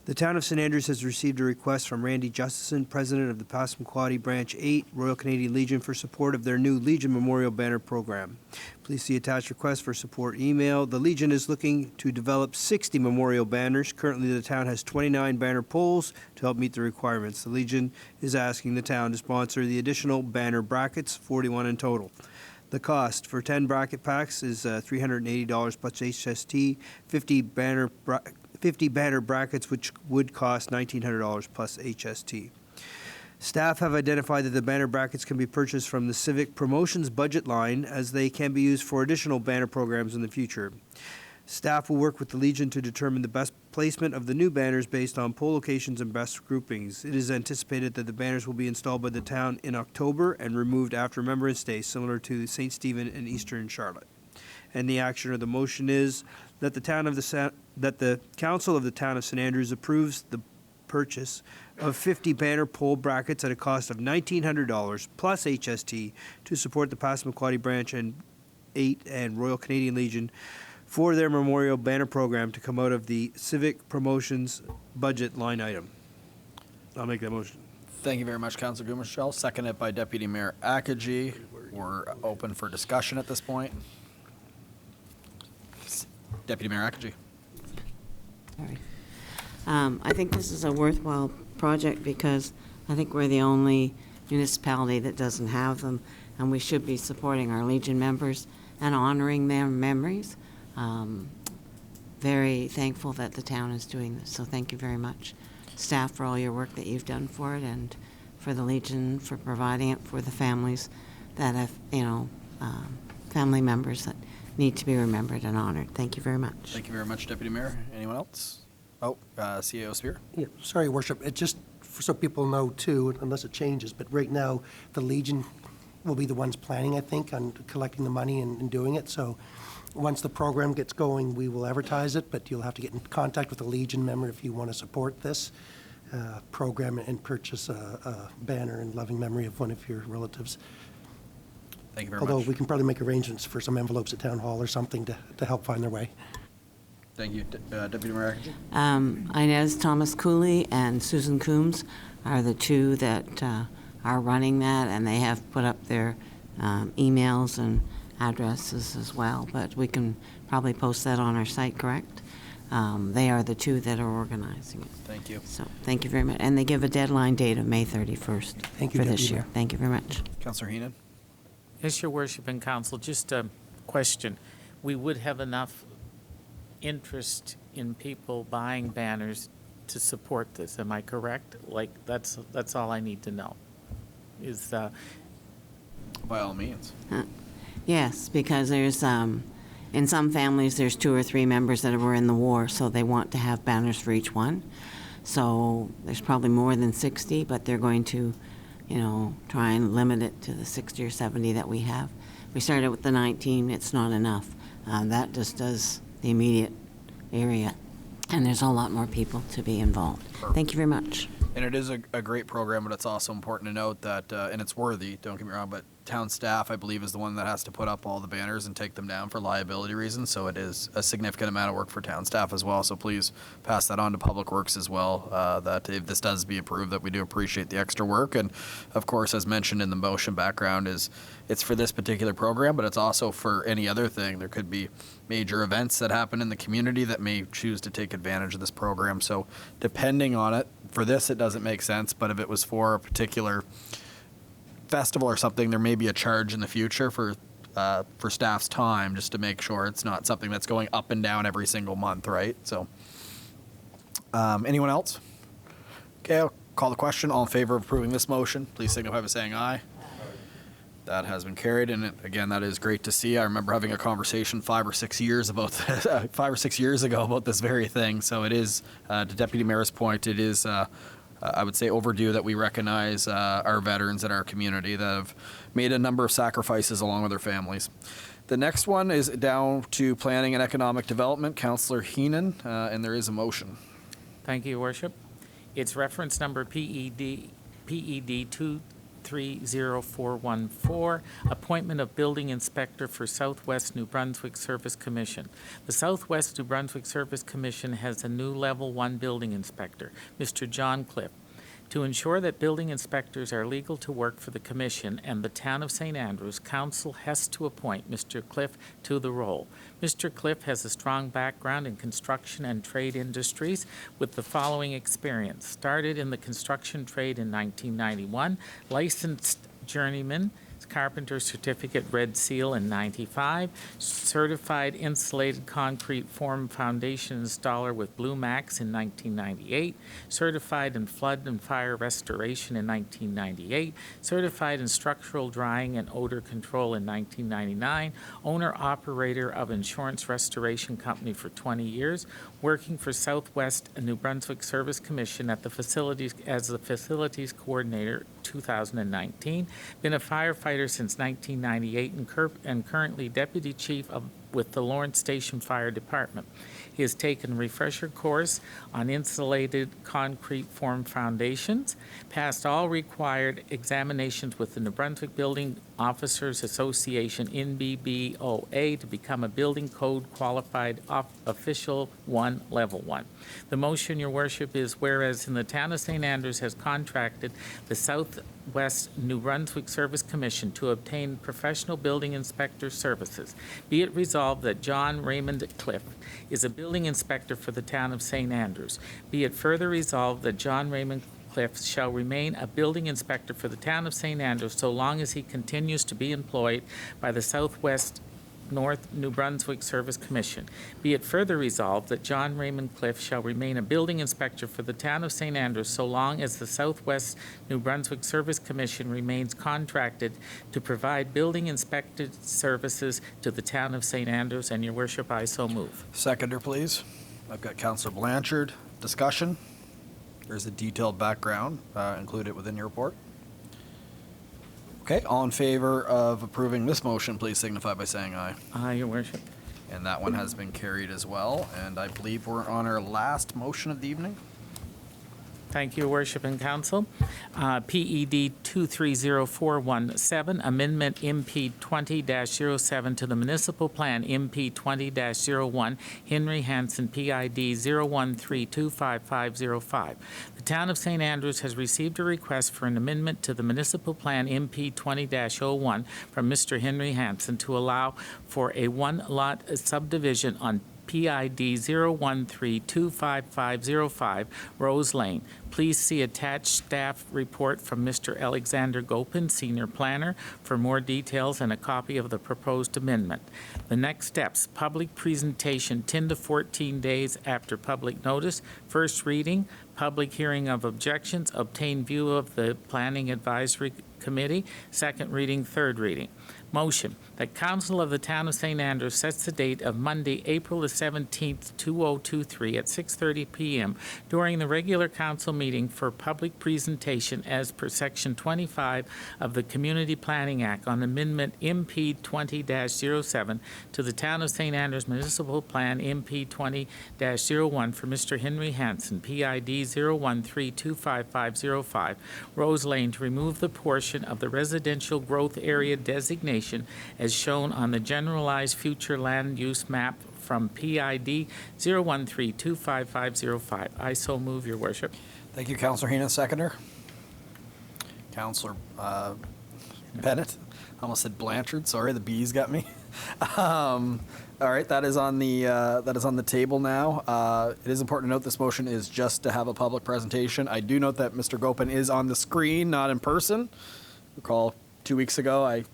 the town of St. Andrews has received a request from Randy Justison, president of the Passamaquoddy Branch 8 Royal Canadian Legion, for support of their new Legion Memorial Banner Program. Please see attached request for support email. The Legion is looking to develop 60 memorial banners. Currently, the town has 29 banner poles to help meet the requirements. The Legion is asking the town to sponsor the additional banner brackets, 41 in total. The cost for 10 bracket packs is $380 plus HST, 50 banner brackets, which would cost $1,900 plus HST. Staff have identified that the banner brackets can be purchased from the Civic Promotions budget line, as they can be used for additional banner programs in the future. Staff will work with the Legion to determine the best placement of the new banners based on pole locations and best groupings. It is anticipated that the banners will be installed by the town in October and removed after Remembrance Day, similar to St. Stephen and Eastern Charlotte. And the action or the motion is that the Council of the Town of St. Andrews approves the purchase of 50 banner pole brackets at a cost of $1,900 plus HST to support the Passamaquoddy Branch and 8 and Royal Canadian Legion for their memorial banner program to come out of the Civic Promotions budget line item. I'll make that motion. Thank you very much, Councillor Gumashell. Seconded by Deputy Mayor Akaji. We're open for discussion at this point. Deputy Mayor Akaji. Sorry. I think this is a worthwhile project because I think we're the only municipality that doesn't have them, and we should be supporting our Legion members and honoring their memories. Very thankful that the town is doing this, so thank you very much, staff, for all your work that you've done for it, and for the Legion for providing it for the families that have, family members that need to be remembered and honored. Thank you very much. Thank you very much, Deputy Mayor. Anyone else? Oh, CAO Spear. Yeah, sorry, Worship. It just, so people know too, unless it changes, but right now, the Legion will be the ones planning, I think, on collecting the money and doing it. So once the program gets going, we will advertise it, but you'll have to get in contact with a Legion member if you want to support this program and purchase a banner in loving memory of one of your relatives. Thank you very Although much. we can probably make arrangements for some envelopes at Town Hall or something to help find their way. Thank you, Deputy Mayor Akaji. Inez Thomas Cooley and Susan Coombs are the two that are running that, and they have put up their emails and addresses as well, but we can probably post that on our site, correct? They are the two that are organizing it. Thank you. So thank you very much. And they give a deadline date of May 31st Thank you, for this Deputy year. Mayor. Thank you very much. Councillor Heenan. Yes, Your Worship and Council, just a question. We would have enough interest in people buying banners to support this, am I correct? Like, that's all I need to know, is, By all means. Yes, because there's, in some families, there's 2 or 3 members that were in the war, so they want to have banners for each one. So there's probably more than 60, but they're going to, try and limit it to the 60 or 70 that we have. We started with the 19, it's not enough. That just does the immediate area, and there's a lot more people to be involved. Thank you very much. And it is a great program, but it's also important to note that, and it's worthy, don't get me wrong, but town staff, I believe, is the one that has to put up all the banners and take them down for liability reasons. So it is a significant amount of work for town staff as well. So please pass that on to Public Works as well, that if this does be approved, that we do appreciate the extra work. And of course, as mentioned in the motion background, is it's for this particular program, but it's also for any other thing. There could be major events that happen in the community that may choose to take advantage of this program. So depending on it, for this, it doesn't make sense. But if it was for a particular festival or something, there may be a charge in the future for staff's time, just to make sure it's not something that's going up and down every single month, right? So, anyone else? Okay, I'll call the question. All in favor of approving this motion, please signify by saying aye. That has been carried, and again, that is great to see. I remember having a conversation 5 or 6 years ago about this very thing. So it is, to Deputy Mayor's point, it is. I would say overdue that we recognize our veterans in our community that have made a number of sacrifices along with their families. The next one is down to Planning and Economic Development, Councillor Heenan, and there is a motion. Thank you, Your Worship. It's reference number PED 230414, appointment of building inspector for Southwest New Brunswick Service Commission. The Southwest New Brunswick Service Commission has a new level 1 building inspector, Mr. John Cliff. To ensure that building inspectors are legal to work for the Commission and the Town of St. Andrews, Council has to appoint Mr. Cliff to the role. Mr. Cliff has a strong background in construction and trade industries with the following experience. Started in the construction trade in 1991, licensed journeyman, carpenter certificate Red Seal in 95, certified insulated concrete form foundation installer with Blue Max in 1998, certified in flood and fire restoration in 1998, certified in structural drying and odor control in 1999, owner-operator of insurance restoration company for 20 years, working for Southwest New Brunswick Service Commission at the facilities as the facilities coordinator 2019, been a firefighter since 1998 and currently deputy chief with the Lawrence Station Fire Department. He has taken refresher course on insulated concrete form foundations, passed all required examinations with the New Brunswick Building Officers Association NBBOA to become a building code qualified official 1 level 1. The motion, Your Worship, is whereas in the Town of St. Andrews has contracted the Southwest New Brunswick Service Commission to obtain professional building inspector services. Be it resolved that John Raymond Cliff is a building inspector for the Town of St. Andrews. Be it further resolved that John Raymond Cliff shall remain a building inspector for the Town of St. Andrews so long as he continues to be employed by the Southwest North New Brunswick Service Commission. Be it further resolved that John Raymond Cliff shall remain a building inspector for the Town of St. Andrews so long as the Southwest New Brunswick Service Commission remains contracted to provide building inspected services to the Town of St. Andrews. And Your Worship, I so move. Seconder, please. I've got Councillor Blanchard. Discussion. There's a detailed background included within your report. Okay, all in favor of approving this motion, please signify by saying aye. Aye, Your Worship. And that one has been carried as well. And I believe we're on our last motion of the evening. Thank you, Your Worship and Council. PED 230417, Amendment MP 20-07 to the Municipal Plan MP 20-01, Henry Hansen, PID 013255505. The Town of St. Andrews has received a request for an amendment to the Municipal Plan MP 20-01 from Mr. Henry Hansen to allow for a one-lot subdivision on PID 013255505, Rose Lane. Please see attached staff report from Mr. Alexander Gopin, Senior Planner, for more details and a copy of the proposed amendment. The next steps: public presentation 10 to 14 days after public notice, first reading, public hearing of objections, obtain view of the Planning Advisory Committee, second reading, third reading. Motion that Council of the Town of St. Andrews sets the date of Monday, April the 17th, 2023 at 6:30 p.m. during the regular council meeting for public presentation as per Section 25 of the Community Planning Act on Amendment MP 20-07 to the Town of St. Andrews Municipal Plan MP 20-01 for Mr. Henry Hansen, PID 013255505, Rose Lane, to remove the portion portion of the residential growth area designation as shown on the generalized future land use map from PID 013-25505. I so move, Your Worship. Thank you, Councillor Heenan. Seconder? Councillor Bennett? I almost said Blanchard. Sorry, the B's got me. All right, that is on the table now. It is important to note this motion is just to have a public presentation. I do note that Mr. Gopin is on the screen, not in person. Recall 2 weeks ago, I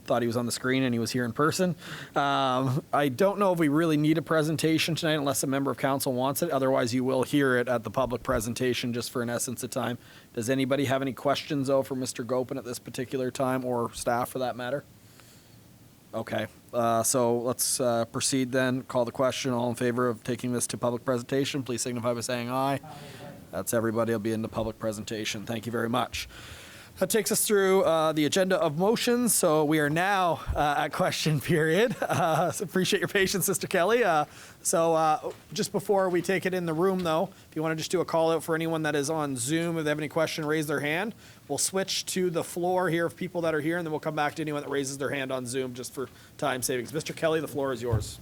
thought he was on the screen and he was here in person. I don't know if we really need a presentation tonight unless a member of council wants it. Otherwise, you will hear it at the public presentation just for an essence of time. Does anybody have any questions, though, for Mr. Gopin at this particular time, or staff for that matter? Okay, so let's proceed then. Call the question. All in favor of taking this to public presentation, please signify by saying aye. That's everybody. Will be in the public presentation. Thank you very much. That takes us through the agenda of motions. So we are now at question period. So appreciate your patience, Mr. Kelly. So just before we take it in the room, though, if you want to just do a call out for anyone that is on Zoom, if they have any question, raise their hand. We'll switch to the floor here of people that are here, and then we'll come back to anyone that raises their hand on Zoom just for time savings. Mr. Kelly, the floor is yours.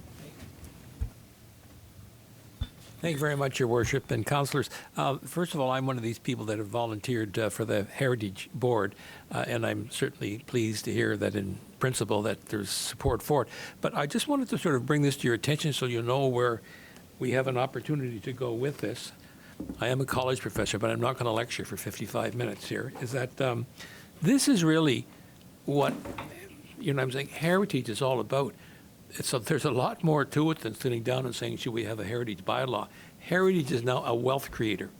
Thank you very much, Your Worship and councillors. First of all, I'm one of these people that have volunteered for the Heritage Board, and I'm certainly pleased to hear that in principle that there's support for it. But I just wanted to sort of bring this to your attention so you know where we have an opportunity to go with this. I am a college professor, but I'm not going to lecture for 55 minutes here, is that this is really what, I'm saying, heritage is all about. There's a lot more to it than sitting down and saying, should we have a heritage bylaw? Heritage is now a wealth creator.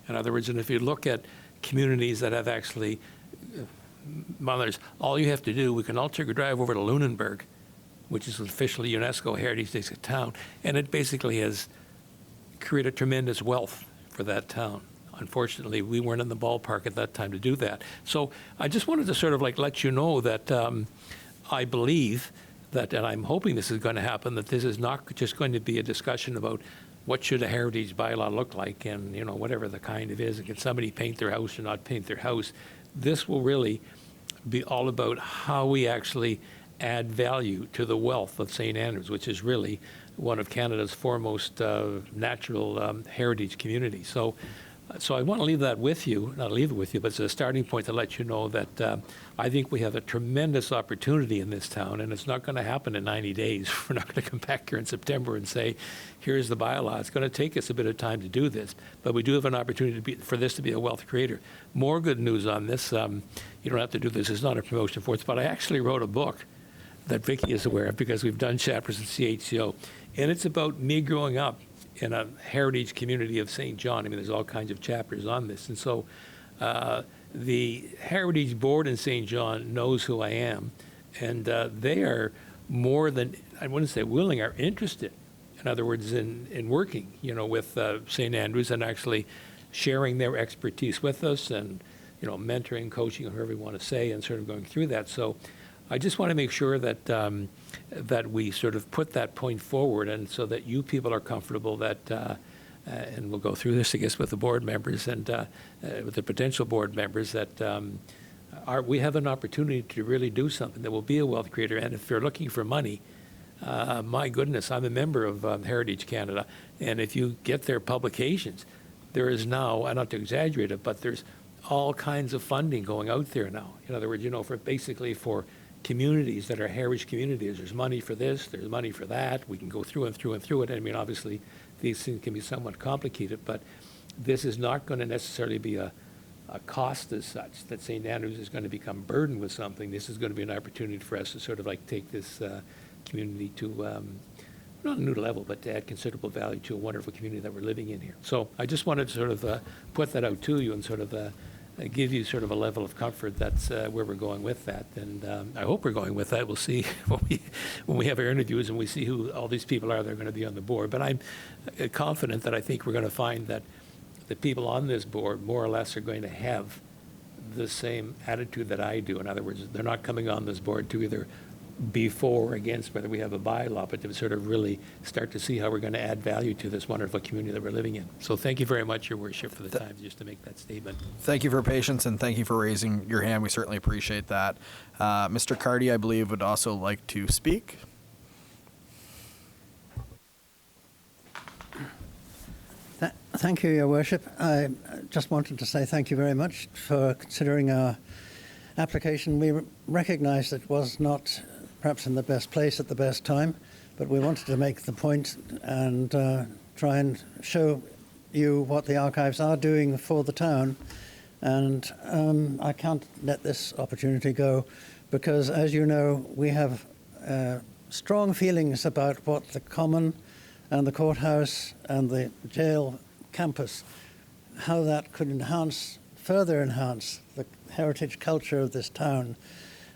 In other words, and if you look at communities that have actually, all you have to do, we can all take a drive over to Lunenburg, which is officially UNESCO Heritage District town, and it basically has created tremendous wealth for that town. Unfortunately, we weren't in the ballpark at that time to do that. So I just wanted to sort of let you know that I believe that, and I'm hoping this is going to happen, that this is not just going to be a discussion about what should a heritage bylaw look like and, whatever the kind of is, and can somebody paint their house or not paint their house. This will really be all about how we actually add value to the wealth of St. Andrews, which is really one of Canada's foremost natural heritage communities. So I want to leave that with you, not leave it with you, but it's a starting point to let you know that I think we have a tremendous opportunity in this town, and it's not going to happen in 90 days. We're not going to come back here in September and say, here's the bylaw. It's going to take us a bit of time to do this, but we do have an opportunity for this to be a wealth creator. More good news on this. You don't have to do this. It's not a promotion for it, but I actually wrote a book that Vicki is aware of because we've done chapters in CHCO, and it's about me growing up in a heritage community of St. John. I mean, there's all kinds of chapters on this. And so the Heritage Board in St. John knows who I am, and they are more than, I wouldn't say willing, are interested, in other words, in working, with St. Andrews and actually sharing their expertise with us and, mentoring, coaching, or whatever you want to say, and sort of going through that. So I just want to make sure that that we sort of put that point forward, and so that you people are comfortable that, and we'll go through this, I guess, with the board members and with the potential board members, that we have an opportunity to really do something that will be a wealth creator. And if you're looking for money, my goodness, I'm a member of Heritage Canada, and if you get their publications, there is now, and not to exaggerate it, but there's all kinds of funding going out there now. In other words, for communities that are heritage communities. There's money for this, there's money for that. We can go through and through and through it. I mean, obviously, these things can be somewhat complicated, but this is not going to necessarily be a cost as such, that St. Andrews is going to become burdened with something. This is going to be an opportunity for us to sort of take this community to, not a new level, but to add considerable value to a wonderful community that we're living in here. So I just wanted to sort of put that out to you and sort of give you sort of a level of comfort. That's where we're going with that, and I hope we're going with that. We'll see when we have our interviews and we see who all these people are that are going to be on the board. But I'm confident that I think we're going to find that the people on this board more or less are going to have the same attitude that I do. In other words, they're not coming on this board to either be for or against whether we have a bylaw, but to sort of really start to see how we're going to add value to this wonderful community that we're living in. So thank you very much, Your Worship, for the time just to make that statement. Thank you for your patience, and thank you for raising your hand. We certainly appreciate that. Mr. Cardy, I believe, would also like to speak. Thank you, Your Worship. I just wanted to say thank you very much for considering our application. We recognise it was not perhaps in the best place at the best time, but we wanted to make the point and try and show you what the archives are doing for the town. And I can't let this opportunity go because, as you know, we have strong feelings about what the Common and the courthouse and the jail campus, how that could further enhance the heritage culture of this town.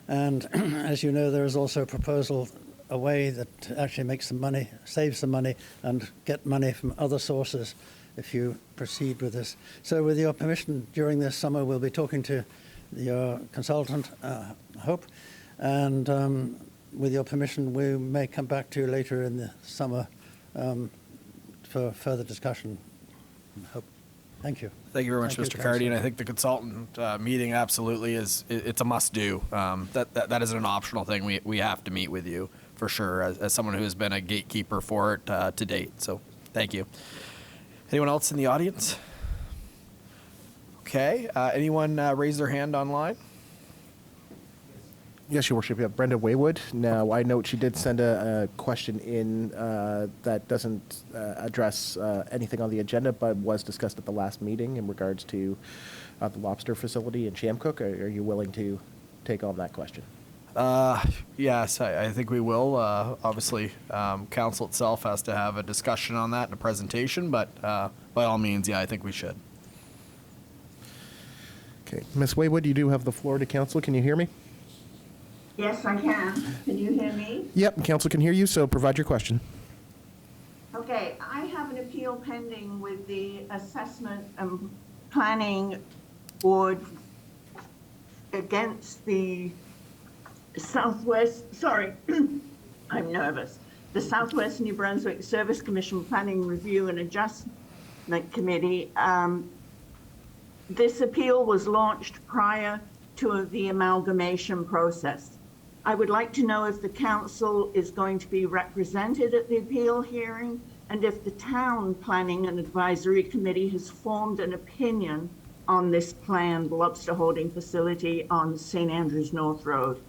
And as you know, there is also a proposal, a way that actually makes some money, saves some money, and get money from other sources if you proceed with this. So with your permission, during this summer, we'll be talking to your consultant, I hope, and with your permission, we may come back to you later in the summer for further discussion. I hope. Thank you. Thank you very much, Thank Mr. you, Cardy. And Councillor. I think the consultant meeting absolutely it's a must-do. That isn't an optional thing. We have to meet with you for sure as someone who has been a gatekeeper for it to date. So thank you. Anyone else in the audience? Okay. Anyone raise their hand online? Yes, Your Worship. Yeah, Brenda Waywood. Now, I note she did send a question in that doesn't address anything on the agenda, but was discussed at the last meeting in regards to the lobster facility in Shamcook. Are you willing to take on that question? Yes, I think we will. Obviously, council itself has to have a discussion on that and a presentation, but by all means, yeah, I think we should. Okay. Ms. Waywood, you do have the floor to council. Can you hear me? Yes, I can. Can you hear me? Yep, council can hear you, so provide your question. Okay, I have an appeal pending with the Assessment and Planning Board against the Southwest, sorry, I'm nervous. The Southwest New Brunswick Service Commission Planning Review and Adjustment Committee. This appeal was launched prior to the amalgamation process. I would like to know if the council is going to be represented at the appeal hearing and if the town planning and advisory committee has formed an opinion on this planned lobster holding facility on St. Andrews North Road.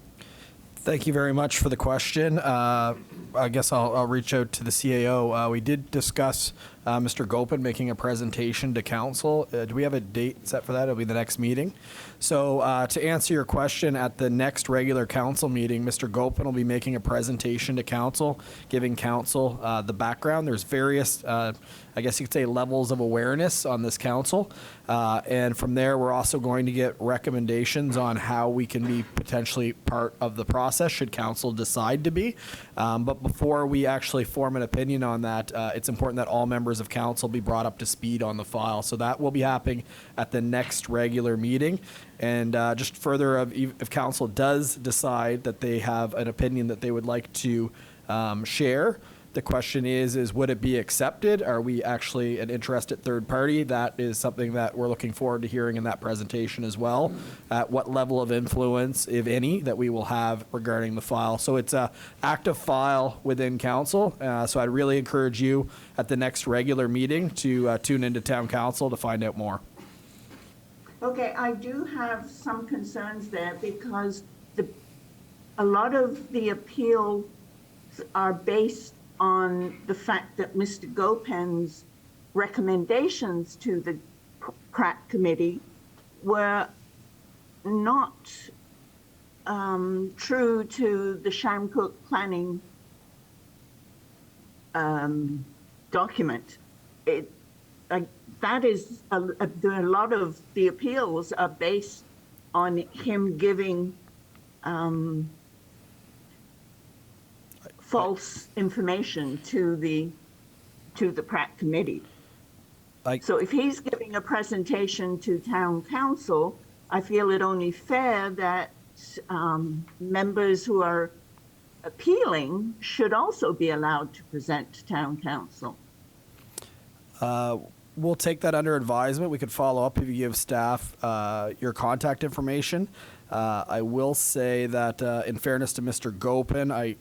Thank you very much for the question. I guess I'll reach out to the CAO. We did discuss Mr. Gopin making a presentation to council. Do we have a date set for that? It'll be the next meeting. So to answer your question, at the next regular council meeting, Mr. Gopin will be making a presentation to council, giving council the background. There's various, I guess you could say, levels of awareness on this council. And from there, we're also going to get recommendations on how we can be potentially part of the process should council decide to be. But before we actually form an opinion on that, it's important that all members of council be brought up to speed on the file. So that will be happening at the next regular meeting. And just further, if council does decide that they have an opinion that they would like to share, the question is would it be accepted? Are we actually an interested third party? That is something that we're looking forward to hearing in that presentation as well. At what level of influence, if any, that we will have regarding the file. So it's an active file within council. So I'd really encourage you at the next regular meeting to tune into town council to find out more. Okay, I do have some concerns there because a lot of the appeals are based on the fact that Mr. Gopin's recommendations to the CRAC committee were not true to the Shamcook planning document. That is, a lot of the appeals are based on him giving false information to the PRAC committee. So if he's giving a presentation to town council, I feel it only fair that members who are appealing should also be allowed to present to town council. We'll take that under advisement. We could follow up if you give staff your contact information. I will say that in fairness to Mr. Gopin, I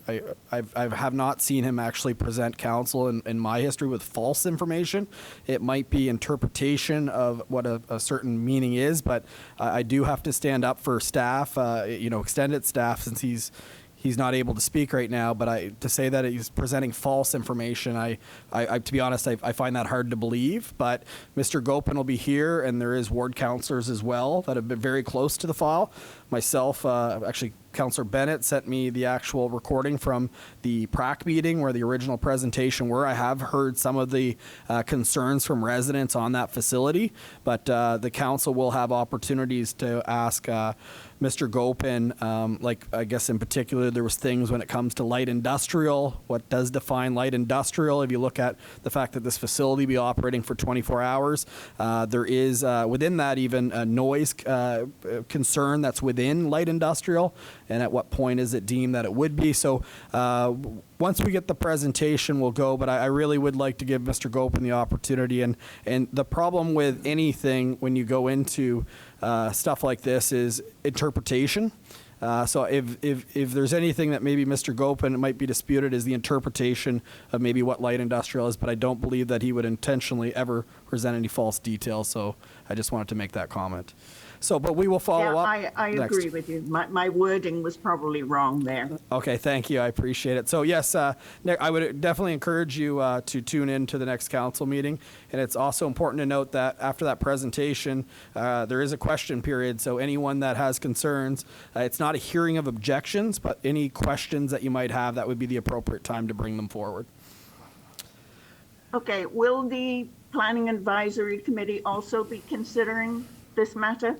have not seen him actually present counsel in my history with false information. It might be interpretation of what a certain meaning is, but I do have to stand up for staff, extended staff, since he's not able to speak right now, but to say that he's presenting false information, to be honest, I find that hard to believe. But Mr. Gopin will be here, and there is ward councillors as well that have been very close to the file. Myself, actually, Councillor Bennett sent me the actual recording from the PRAC meeting where the original presentation were. I have heard some of the concerns from residents on that facility, but the council will have opportunities to ask Mr. Gopin, I guess in particular, there was things when it comes to light industrial. What does define light industrial? If you look at the fact that this facility be operating for 24 hours, there is within that even a noise concern that's within light industrial, and at what point is it deemed that it would be. So once we get the presentation, we'll go, but I really would like to give Mr. Gopin the opportunity. And the problem with anything when you go into stuff like this is interpretation. So if there's anything that maybe Mr. Gopin might be disputed is the interpretation of maybe what light industrial is, but I don't believe that he would intentionally ever present any false details. So I just wanted to make that comment. So, but we will follow up. I agree with you. My wording was probably wrong there. Okay, thank you. I appreciate it. So yes, Nick, I would definitely encourage you to tune in to the next council meeting. And it's also important to note that after that presentation, there is a question period. So anyone that has concerns, it's not a hearing of objections, but any questions that you might have, that would be the appropriate time to bring them forward. Okay, will the Planning Advisory Committee also be considering this matter?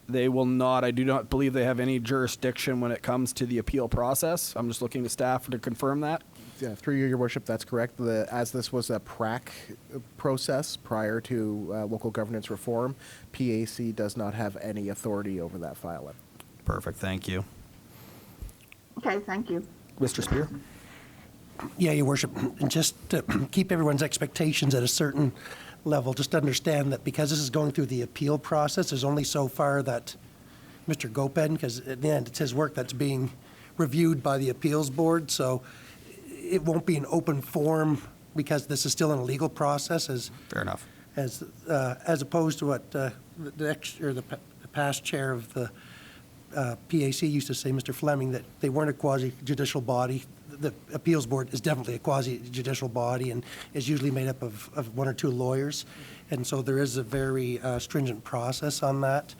They will not. I do not believe they have any jurisdiction when it comes to the appeal process. I'm just looking to staff to confirm that. Yeah, through you, Your Worship, that's correct. As this was a PRAC process prior to local governance reform, PAC does not have any authority over that file. Perfect. Thank you. Okay, thank you. Mr. Spear? Yeah, Your Worship, and just to keep everyone's expectations at a certain level, just understand that because this is going through the appeal process, there's only so far that Mr. Gopin, because at the end, it's his work that's being reviewed by the appeals board, so it won't be an open forum because this is still in a legal process. Fair enough. As opposed to what the past chair of the PAC used to say, Mr. Fleming, that they weren't a quasi-judicial body. The appeals board is definitely a quasi-judicial body and is usually made up of one or two lawyers. And so there is a very stringent process on that.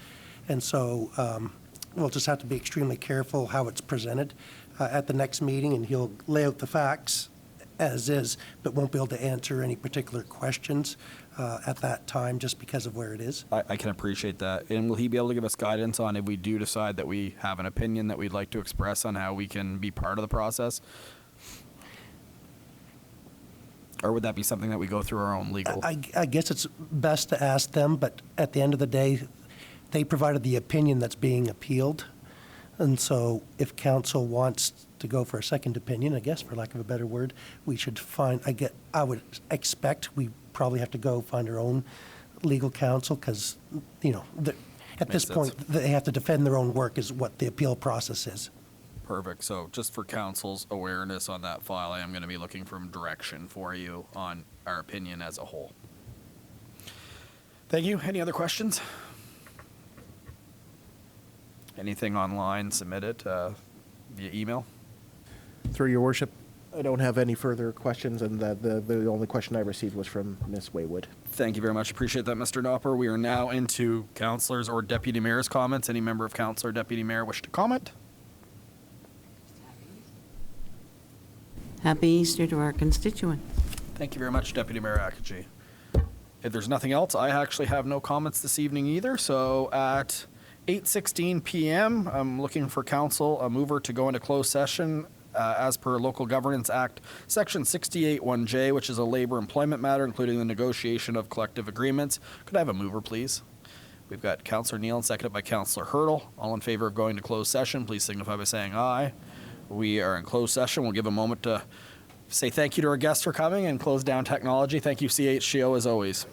And so we'll just have to be extremely careful how it's presented at the next meeting, and he'll lay out the facts as is, but won't be able to answer any particular questions at that time just because of where it is. I can appreciate that. And will he be able to give us guidance on if we do decide that we have an opinion that we'd like to express on how we can be part of the process? Or would that be something that we go through our own legal? I guess it's best to ask them, but at the end of the day, they provided the opinion that's being appealed. And so if council wants to go for a second opinion, I guess, for lack of a better word, we should find, I would expect we probably have to go find our own legal counsel because, at this point, they have to defend their own work is what the appeal process is. Perfect. So just for council's awareness on that file, I am going to be looking for direction for you on our opinion as a whole. Thank you. Any other questions? Anything online, submit it via email. Through Your Worship, I don't have any further questions, and the only question I received was from Ms. Waywood. Thank you very much. Appreciate that, Mr. Nopper. We are now into councillors or deputy mayor's comments. Any member of council or deputy mayor wish to comment? Happy Easter to our constituents. Thank you very much, Deputy Mayor Akaji. If there's nothing else, I actually have no comments this evening either. So at 8:16 p.m., I'm looking for council, a mover to go into closed session as per Local Governance Act, Section 68(1)J, which is a labor employment matter, including the negotiation of collective agreements. Could I have a mover, please? We've got Councillor Neal and seconded by Councillor Hurdle. All in favor of going to closed session, please signify by saying aye. We are in closed session. We'll give a moment to say thank you to our guests for coming and close down technology. Thank you, CHGO, as always.